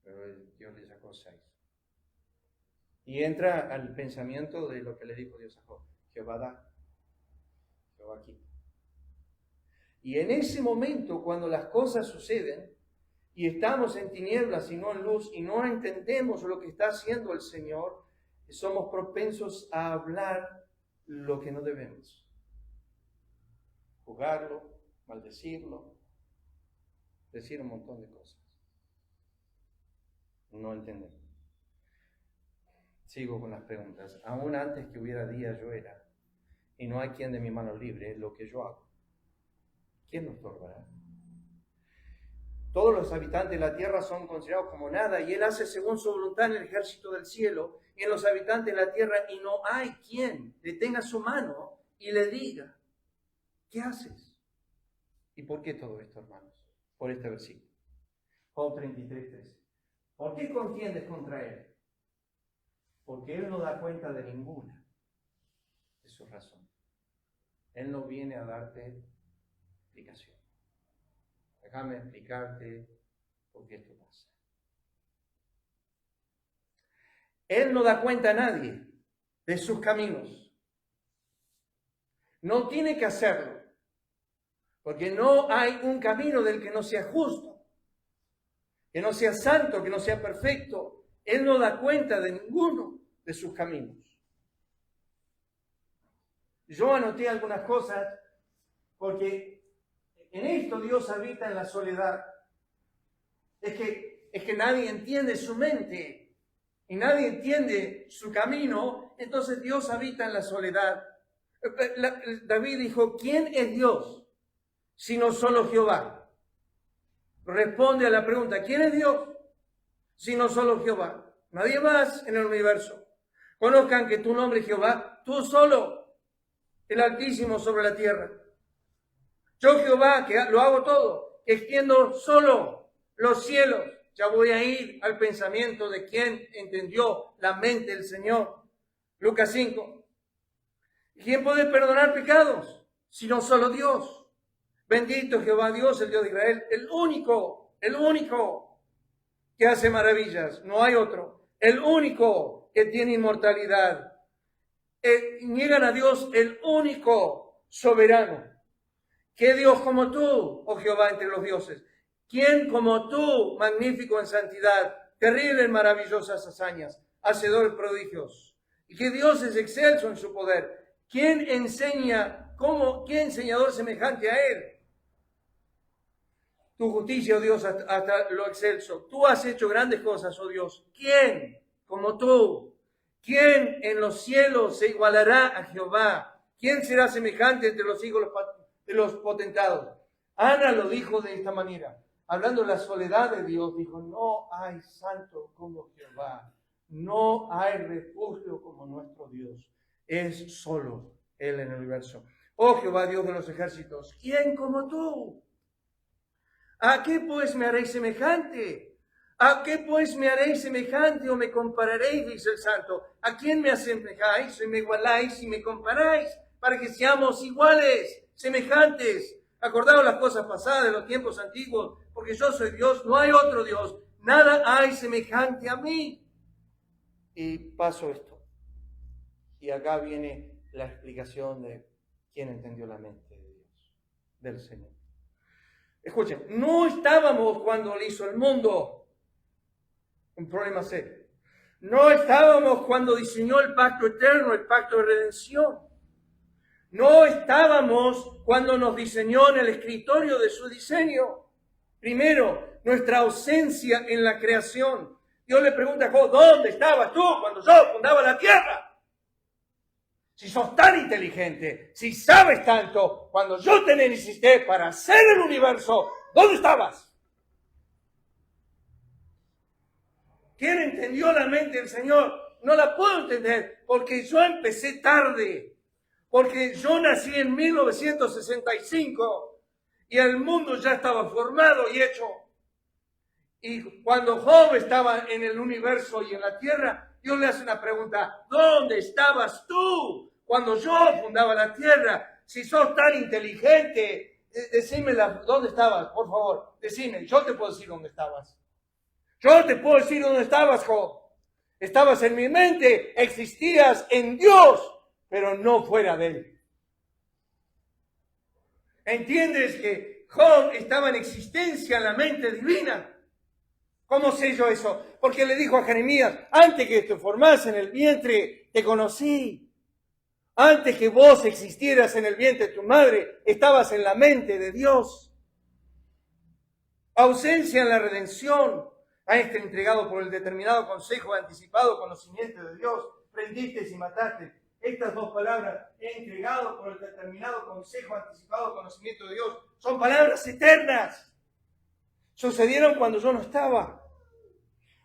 pero Dios le sacó 6. Y entra al pensamiento de lo que le dijo Dios a Job. Jehová da, Jehová quita. Y en ese momento, cuando las cosas suceden, y estamos en tinieblas y no en luz, y no entendemos lo que está haciendo el Señor, somos propensos a hablar lo que no debemos. Juzgarlo, maldecirlo, decir un montón de cosas. No entendemos. Sigo con las preguntas. Aún antes que hubiera día yo era, y no hay quien de mi mano libre lo que yo hago. ¿Quién nos torbará? Todos los habitantes de la tierra son considerados como nada, y Él hace según su voluntad en el ejército del cielo y en los habitantes de la tierra, y no hay quien detenga su mano y le diga, ¿qué haces? ¿Y por qué todo esto, hermanos? Por este versículo. Job 33:13. ¿Por qué contiendes contra Él? Porque Él no da cuenta de ninguna de sus razones. Él no viene a darte explicación. Déjame explicarte por qué esto pasa. Él no da cuenta a nadie de sus caminos. No tiene que hacerlo, porque no hay un camino del que no sea justo, que no sea santo, que no sea perfecto. Él no da cuenta de ninguno de sus caminos. Yo anoté algunas cosas porque en esto Dios habita en la soledad. Es que nadie entiende su mente y nadie entiende su camino, entonces Dios habita en la soledad. David dijo, ¿quién es Dios sino solo Jehová? Responde a la pregunta, ¿quién es Dios sino solo Jehová? nadie más en el universo. Conozcan que tu nombre es Jehová, tú solo, el Altísimo sobre la tierra. Yo Jehová, que lo hago todo, que extiendo solo los cielos. Ya voy a ir al pensamiento de quien entendió la mente del Señor. Lucas 5. ¿Quién puede perdonar pecados? Sino solo Dios. Bendito Jehová Dios, el Dios de Israel, el único que hace maravillas. No hay otro. El único que tiene inmortalidad. Niegan a Dios, el único soberano. ¿Qué Dios como tú, oh Jehová, entre los dioses? ¿Quién como tú, magnífico en santidad, terrible en maravillosas hazañas, hacedor de prodigios? ¿Y qué Dios es excelso en su poder? ¿Quién qué enseñador semejante a él? Tu justicia, oh Dios, hasta lo excelso. Tú has hecho grandes cosas, oh Dios. ¿Quién como tú? ¿Quién en los cielos se igualará a Jehová? ¿Quién será semejante entre los hijos de los potentados? Ana lo dijo de esta manera. Hablando de la soledad de Dios, dijo, no hay santo como Jehová. No hay refugio como nuestro Dios. Es solo Él en el universo. Oh Jehová, Dios de los ejércitos, ¿quién como tú? ¿A qué pues me haréis semejante? ¿A qué pues me haréis semejante o me compararéis? Dice el santo. ¿A quién me asemejáis y me igualáis y me comparáis? Para que seamos iguales, semejantes. Acordaos las cosas pasadas de los tiempos antiguos, porque yo soy Dios, no hay otro Dios. Nada hay semejante a mí. Y paso esto. Y acá viene la explicación de quién entendió la mente de Dios, del Señor. Escuchen, no estábamos cuando Él hizo el mundo. Un problema serio. No estábamos cuando diseñó el pacto eterno, el pacto de redención. No estábamos cuando nos diseñó en el escritorio de su diseño. Primero, nuestra ausencia en la creación. Dios le pregunta a Job, ¿dónde estabas tú cuando yo fundaba la tierra? Si sos tan inteligente, si sabes tanto, cuando yo te necesité para hacer el universo, ¿dónde estabas? ¿Quién entendió la mente del Señor? No la puedo entender porque yo empecé tarde. Porque yo nací en 1965 y el mundo ya estaba formado y hecho. Y cuando Job estaba en el universo y en la tierra, Dios le hace una pregunta, ¿dónde estabas tú cuando yo fundaba la tierra? Si sos tan inteligente, decime dónde estabas, por favor, decime, yo te puedo decir dónde estabas. Yo te puedo decir dónde estabas, Job. Estabas en mi mente, existías en Dios, pero no fuera de Él. ¿Entiendes que Job estaba en existencia en la mente divina? ¿Cómo sé yo eso? Porque le dijo a Jeremías, antes que te formase en el vientre, te conocí. Antes que vos existieras en el vientre de tu madre, estabas en la mente de Dios. Ausencia en la redención. A este entregado por el determinado consejo, anticipado conocimiento de Dios, prendiste y mataste. Estas dos palabras, entregado por el determinado consejo, anticipado conocimiento de Dios, son palabras eternas. Sucedieron cuando yo no estaba.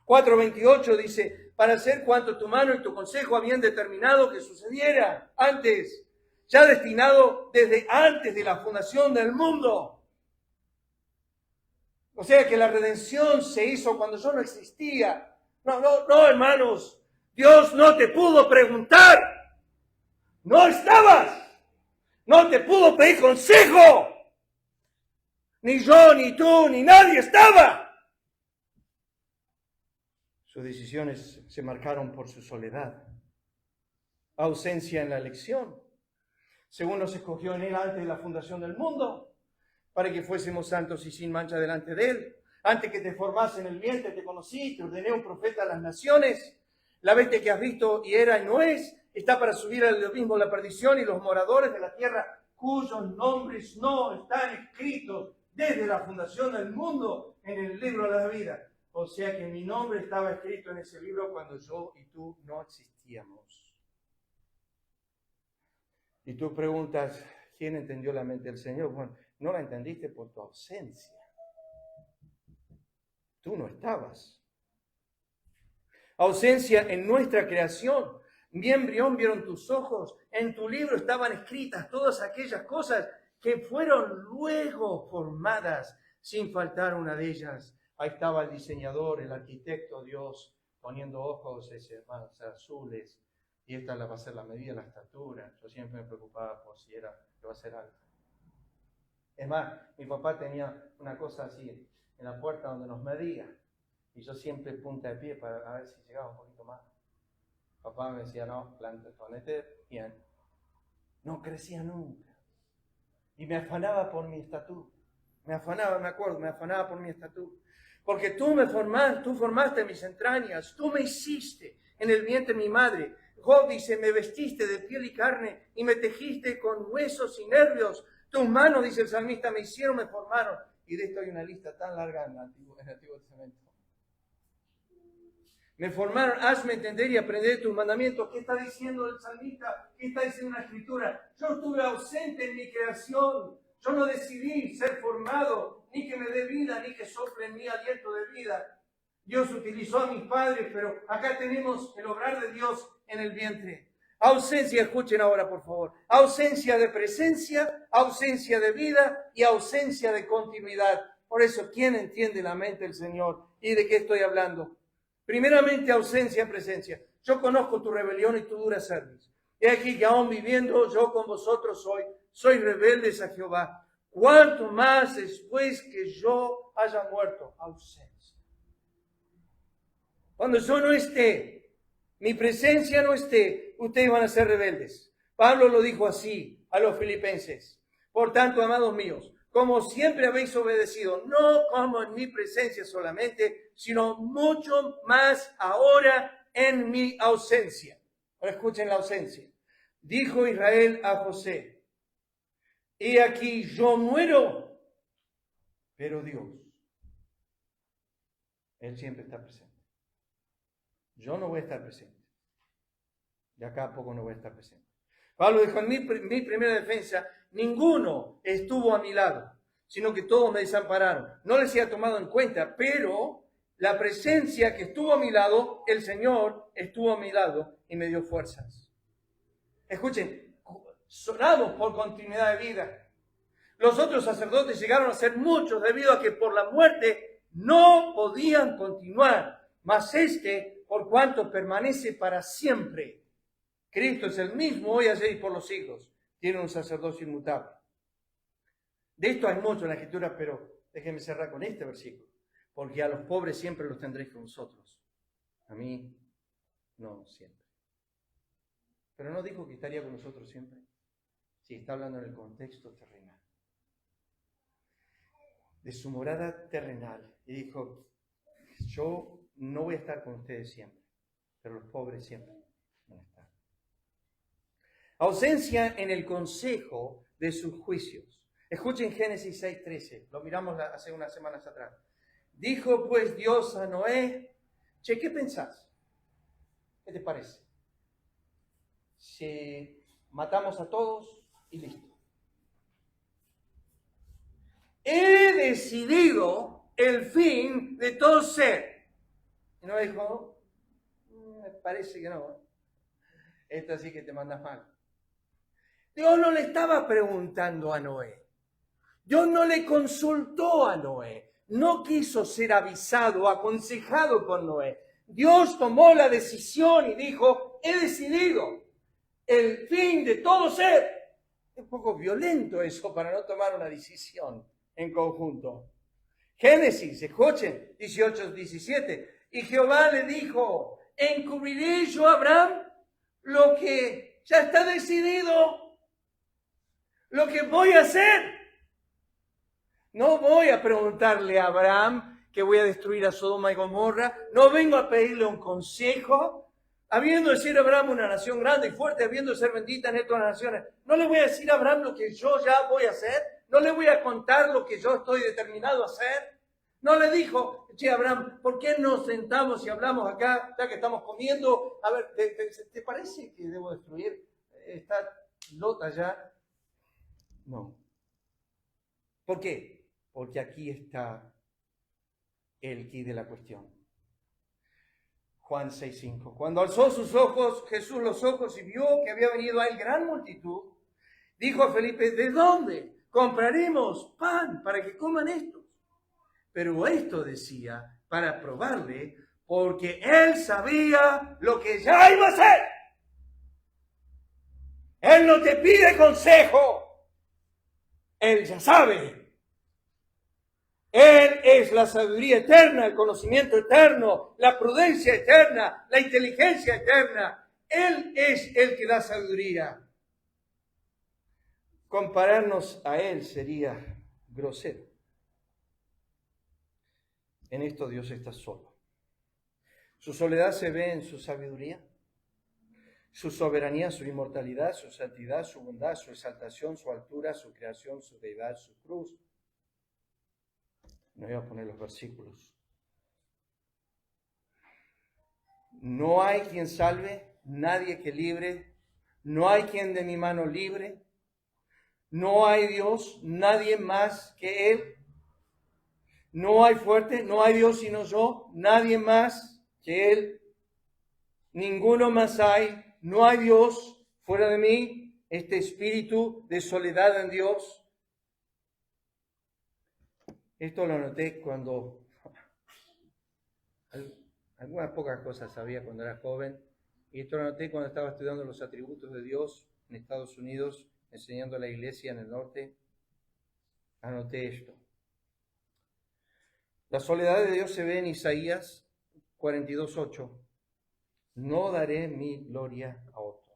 4:28 dice, para hacer cuanto tu mano y tu consejo habían determinado que sucediera antes, ya destinado desde antes de la fundación del mundo. O sea que la redención se hizo cuando yo no existía. No, hermanos. Dios no te pudo preguntar. No estabas. No te pudo pedir consejo. Ni yo, ni tú, ni nadie estaba. Sus decisiones se marcaron por su soledad. Ausencia en la elección. Según nos escogió en Él antes de la fundación del mundo, para que fuésemos santos y sin mancha delante de Él. Antes que te formase en el vientre, te conocí, te ordené un profeta a las naciones. La bestia que has visto y era y no es, está para subir al abismo la perdición, y los moradores de la tierra, cuyos nombres no están escritos desde la fundación del mundo en el libro de la vida. O sea que mi nombre estaba escrito en ese libro cuando yo y tú no existíamos. Y tú preguntas, ¿quién entendió la mente del Señor? Bueno, no la entendiste por tu ausencia. Tú no estabas. Ausencia en nuestra creación. Mi embrión vieron tus ojos. En tu libro estaban escritas todas aquellas cosas que fueron luego formadas, sin faltar una de ellas. Ahí estaba el diseñador, el arquitecto, Dios, poniendo ojos azules. Y esta va a ser la medida de la estatura. Yo siempre me preocupaba por si era que va a ser alta. Es más, mi papá tenía una cosa así en la puerta donde nos medía. Y yo siempre punta de pie para ver si llegaba un poquito más. Papá me decía, no, ponete bien. No crecía nunca. Y me afanaba por mi estatura. Me afanaba por mi estatura. Porque tú formaste mis entrañas, tú me hiciste en el vientre de mi madre. Job dice, me vestiste de piel y carne y me tejiste con huesos y nervios. Tus manos, dice el salmista, me hicieron, me formaron. Y de esto hay una lista tan larga en el Antiguo Testamento. Me formaron, hazme entender y aprender tus mandamientos. ¿Qué está diciendo el salmista? ¿Qué está diciendo la escritura? Yo estuve ausente en mi creación. Yo no decidí ser formado, ni que me dé vida, ni que sople en mí aliento de vida. Dios utilizó a mis padres, pero acá tenemos el obrar de Dios en el vientre. Ausencia, escuchen ahora por favor. Ausencia de presencia, ausencia de vida y ausencia de continuidad. Por eso, ¿quién entiende la mente del Señor? ¿Y de qué estoy hablando? Primeramente, ausencia en presencia. Yo conozco tu rebelión y tu dura cerviz. He aquí que aún viviendo yo con vosotros soy rebeldes a Jehová. ¿Cuánto más después que yo haya muerto? Ausencia. Cuando yo no esté, mi presencia no esté, ustedes van a ser rebeldes. Pablo lo dijo así a los filipenses. Por tanto, amados míos, como siempre habéis obedecido, no como en mi presencia solamente, sino mucho más ahora en mi ausencia. Ahora escuchen la ausencia. Dijo Israel a José, he aquí yo muero, pero Dios, Él siempre está presente. Yo no voy a estar presente. De acá a poco no voy a estar presente. Pablo dijo, en mi primera defensa, ninguno estuvo a mi lado, sino que todos me desampararon. No les he tomado en cuenta, pero la presencia que estuvo a mi lado, el Señor estuvo a mi lado y me dio fuerzas. Escuchen, sonamos por continuidad de vida. Los otros sacerdotes llegaron a ser muchos debido a que por la muerte no podían continuar, mas por cuanto permanece para siempre. Cristo es el mismo hoy, ayer y por los siglos. Tiene un sacerdocio inmutable. De esto hay mucho en la Escritura, pero déjenme cerrar con este versículo. Porque a los pobres siempre los tendréis con vosotros. A mí, no siempre. Pero no dijo que estaría con nosotros siempre. Sí, está hablando en el contexto terrenal. De su morada terrenal. Y dijo, yo no voy a estar con ustedes siempre, pero los pobres siempre van a estar. Ausencia en el consejo de sus juicios. Escuchen Génesis 6:13, lo miramos hace unas semanas atrás. Dijo pues Dios a Noé, ¿qué pensás? ¿Qué te parece? Si matamos a todos y listo. He decidido el fin de todo ser. Y Noé dijo, me parece que no. Esta sí que te mandas mal. Dios no le estaba preguntando a Noé. Dios no le consultó a Noé. No quiso ser avisado, aconsejado por Noé. Dios tomó la decisión y dijo, he decidido el fin de todo ser. Es un poco violento eso para no tomar una decisión en conjunto. Génesis, escuchen, 18-17. Y Jehová le dijo, ¿encubriré yo a Abraham lo que ya está decidido? Lo que voy a hacer. No voy a preguntarle a Abraham que voy a destruir a Sodoma y Gomorra. No vengo a pedirle un consejo. Habiendo de ser Abraham una nación grande y fuerte, habiendo de ser bendita en todas las naciones. No le voy a decir a Abraham lo que yo ya voy a hacer. No le voy a contar lo que yo estoy determinado a hacer. No le dijo, Abraham, ¿por qué nos sentamos y hablamos acá, ya que estamos comiendo? A ver, ¿te parece que debo destruir esta Lot allá? No. ¿Por qué? Porque aquí está el quid de la cuestión. Juan 6:5. Cuando alzó sus ojos, Jesús los ojos y vio que había venido a él gran multitud, dijo a Felipe, ¿de dónde compraremos pan para que coman estos? Pero esto decía para probarle, porque él sabía lo que ya iba a hacer. Él no te pide consejo, él ya sabe. Él es la sabiduría eterna, el conocimiento eterno, la prudencia eterna, la inteligencia eterna. Él es el que da sabiduría. Compararnos a Él sería grosero. En esto Dios está solo. Su soledad se ve en su sabiduría, su soberanía, su inmortalidad, su santidad, su bondad, su exaltación, su altura, su creación, su deidad, su cruz. No voy a poner los versículos. No hay quien salve, nadie que libre, no hay quien de mi mano libre, no hay Dios, nadie más que Él. No hay fuerte, no hay Dios sino yo, nadie más que Él. Ninguno más hay, no hay Dios fuera de mí, este espíritu de soledad en Dios. Esto lo noté cuando, algunas pocas cosas sabía cuando era joven, y esto lo noté cuando estaba estudiando los atributos de Dios en Estados Unidos, enseñando a la iglesia en el norte. Anoté esto. La soledad de Dios se ve en Isaías 42:8. No daré mi gloria a otro.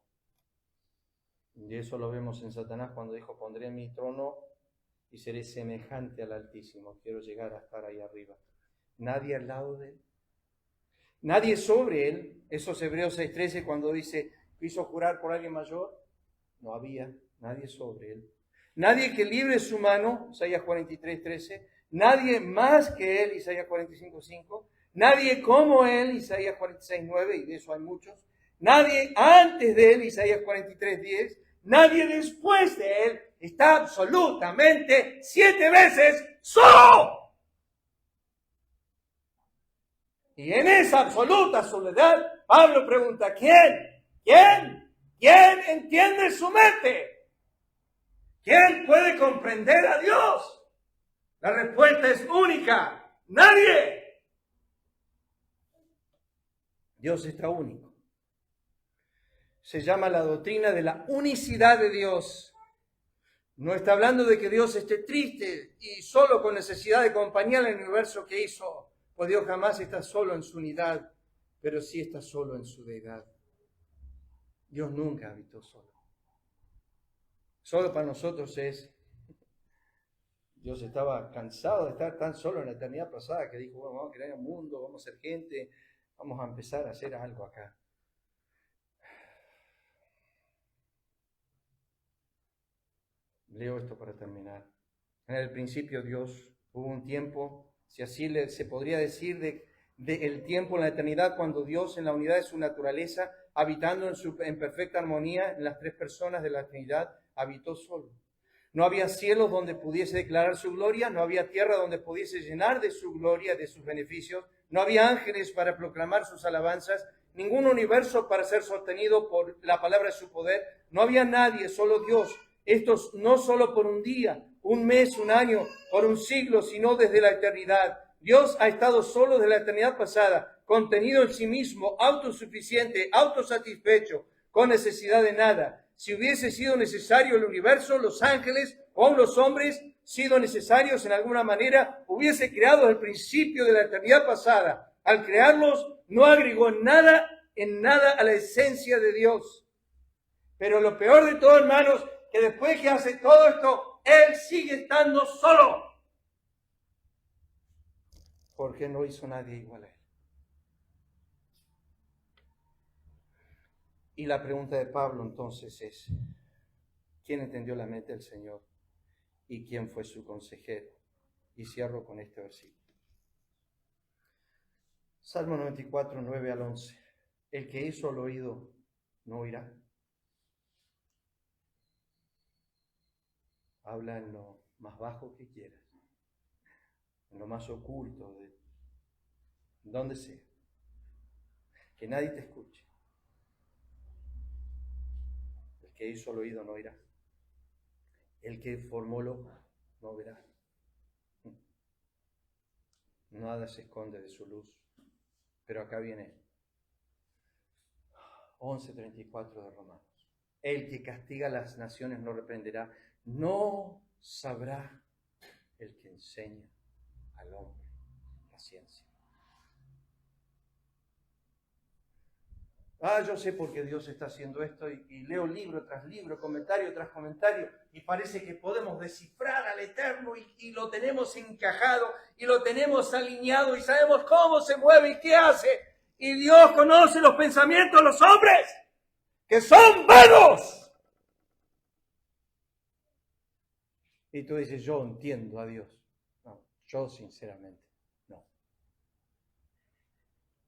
Y eso lo vemos en Satanás cuando dijo, pondré mi trono y seré semejante al Altísimo. Quiero llegar a estar ahí arriba. Nadie al lado de Él. Nadie sobre Él. Esos Hebreos 6:13 cuando dice, quiso jurar por alguien mayor. No había nadie sobre Él. Nadie que libre su mano, Isaías 43:13. Nadie más que Él, Isaías 45:5. Nadie como Él, Isaías 46:9, y de eso hay muchos. Nadie antes de Él, Isaías 43:10. Nadie después de Él. Está absolutamente 7 veces solo. Y en esa absoluta soledad, Pablo pregunta, ¿quién? ¿Quién? ¿Quién entiende su mente? ¿Quién puede comprender a Dios? La respuesta es única. Nadie. Dios está único. Se llama la doctrina de la unicidad de Dios. No está hablando de que Dios esté triste y solo con necesidad de compañía en el universo que hizo. Pues Dios jamás está solo en su unidad, pero sí está solo en su deidad. Dios nunca habitó solo. Solo para nosotros es, Dios estaba cansado de estar tan solo en la eternidad pasada que dijo, bueno, vamos a crear un mundo, vamos a ser gente, vamos a empezar a hacer algo acá. Leo esto para terminar. En el principio Dios, hubo un tiempo, si así se podría decir, de el tiempo en la eternidad, cuando Dios en la unidad de su naturaleza, habitando en perfecta armonía en las 3 personas de la Trinidad, habitó solo. No había cielos donde pudiese declarar su gloria, no había tierra donde pudiese llenar de su gloria, de sus beneficios, no había ángeles para proclamar sus alabanzas, ningún universo para ser sostenido por la palabra de su poder, no había nadie, solo Dios. Estos no solo por un día, un mes, un año, por un siglo, sino desde la eternidad. Dios ha estado solo desde la eternidad pasada, contenido en sí mismo, autosuficiente, autosatisfecho, con necesidad de nada. Si hubiese sido necesario el universo, los ángeles o aun los hombres, sido necesarios en alguna manera, hubiese creado al principio de la eternidad pasada. Al crearlos, no agregó nada a la esencia de Dios. Pero lo peor de todo, hermanos, que después que hace todo esto, Él sigue estando solo. Porque no hizo nadie igual a Él. Y la pregunta de Pablo entonces es, ¿quién entendió la mente del Señor? ¿Y quién fue su consejero? Y cierro con este versículo. Salmo 94, 9 al 11. El que hizo el oído no oirá. Habla en lo más bajo que quieras, en lo más oculto, de donde sea. que nadie te escuche. El que hizo el oído no oirá. El que formó el ojo no verá. Nada se esconde de su luz. Pero acá viene 11:34 de Romanos. El que castiga a las naciones no reprenderá, no sabrá el que enseña al hombre la ciencia. Yo sé por qué Dios está haciendo esto y leo libro tras libro, comentario tras comentario y parece que podemos descifrar al Eterno y lo tenemos encajado y lo tenemos alineado y sabemos cómo se mueve y qué hace. Y Dios conoce los pensamientos de los hombres, que son vanos. Y tú dices, yo entiendo a Dios. No, yo sinceramente no.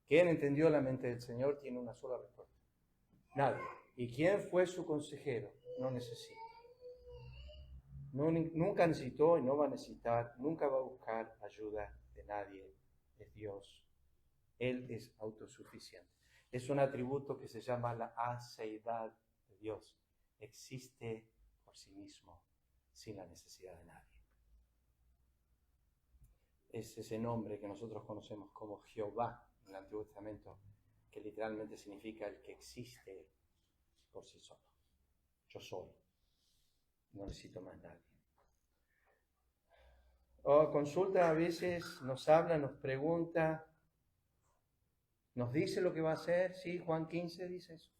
¿Quién entendió la mente del Señor? Tiene una sola respuesta. Nadie. ¿Y quién fue su consejero? No necesita. Nunca necesitó y no va a necesitar, nunca va a buscar ayuda de nadie. Es Dios. Él es autosuficiente. Es un atributo que se llama la aceidad de Dios. Existe por sí mismo, sin la necesidad de nadie. Es ese nombre que nosotros conocemos como Jehová en el Antiguo Testamento, que literalmente significa el que existe por sí solo. Yo solo. No necesito más nadie. Consulta a veces, nos habla, nos pregunta, nos dice lo que va a hacer. Sí, Juan 15 dice eso.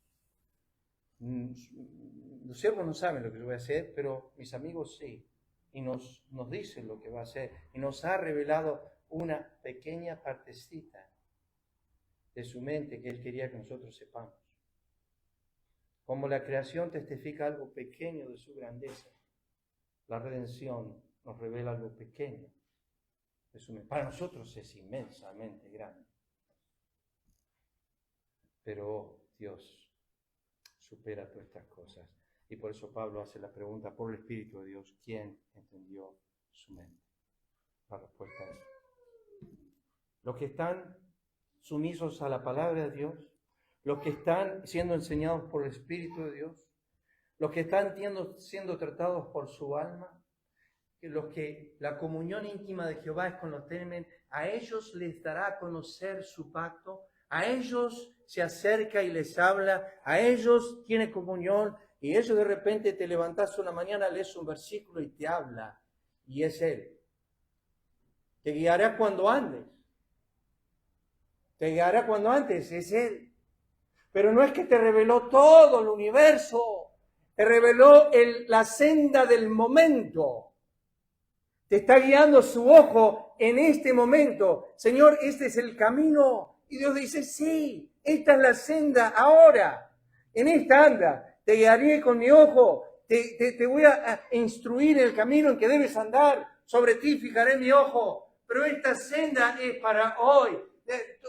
Los siervos no saben lo que yo voy a hacer, pero mis amigos sí. Y nos dice lo que va a hacer. Y nos ha revelado una pequeña partecita de su mente que Él quería que nosotros sepamos. Como la creación testifica algo pequeño de su grandeza, la redención nos revela algo pequeño de su mente. Para nosotros es inmensamente grande. Pero Dios supera todas estas cosas. Y por eso Pablo hace la pregunta por el Espíritu de Dios, ¿quién entendió su mente? La respuesta es: los que están sumisos a la palabra de Dios, los que están siendo enseñados por el Espíritu de Dios, los que están siendo tratados por su alma, los que la comunión íntima de Jehová es con los que temen, a ellos les dará a conocer su pacto, a ellos se acerca y les habla, a ellos tiene comunión, y ellos de repente te levantás una mañana, lees un versículo y te habla, y es Él. Te guiará cuando andes. Te guiará cuando andes, es Él. Pero no es que te reveló todo el universo, te reveló la senda del momento. Te está guiando su ojo en este momento. Señor, este es el camino. Y Dios dice, sí, esta es la senda ahora. En esta anda. Te guiaré con mi ojo. Te voy a instruir el camino en que debes andar. Sobre ti fijaré mi ojo. Pero esta senda es para hoy.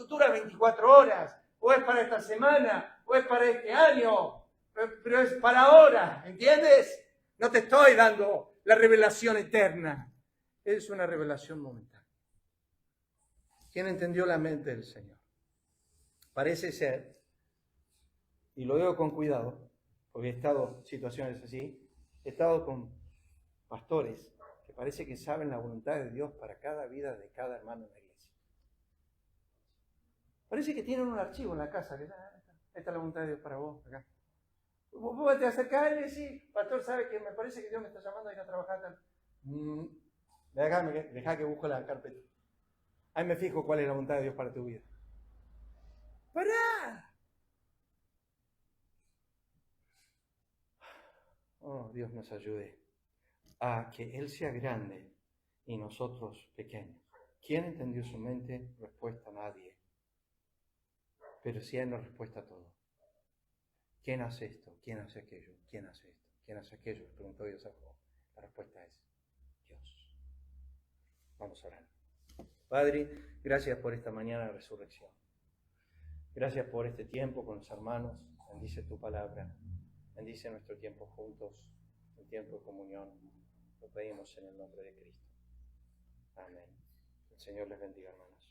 Dura 24 horas. O es para esta semana. O es para este año. Pero es para ahora. ¿Entiendes? No te estoy dando la revelación eterna. Es una revelación momentánea. ¿Quién entendió la mente del Señor? Parece ser, y lo digo con cuidado, porque he estado en situaciones así, he estado con pastores que parece que saben la voluntad de Dios para cada vida de cada hermano en la iglesia. Parece que tienen un archivo en la casa, que esta es la voluntad de Dios para vos, acá. Vos te acercás a él y decís, pastor, ¿sabe que me parece que Dios me está llamando a ir a trabajar? Deja que busco la carpeta. Ahí me fijo cuál es la voluntad de Dios para tu vida. ¡Pará! Oh, Dios nos ayude a que Él sea grande y nosotros pequeños. ¿Quién entendió su mente? Respuesta: nadie. Pero sí hay una respuesta a todo. ¿Quién hace esto? ¿Quién hace aquello? ¿Quién hace esto? ¿Quién hace aquello? Preguntó Dios a Job. La respuesta es Dios. Vamos a orar. Padre, gracias por esta mañana de resurrección. Gracias por este tiempo con los hermanos. Bendice tu palabra. Bendice nuestro tiempo juntos, el tiempo de comunión. Lo pedimos en el nombre de Cristo. Amén. El Señor les bendiga, hermanos.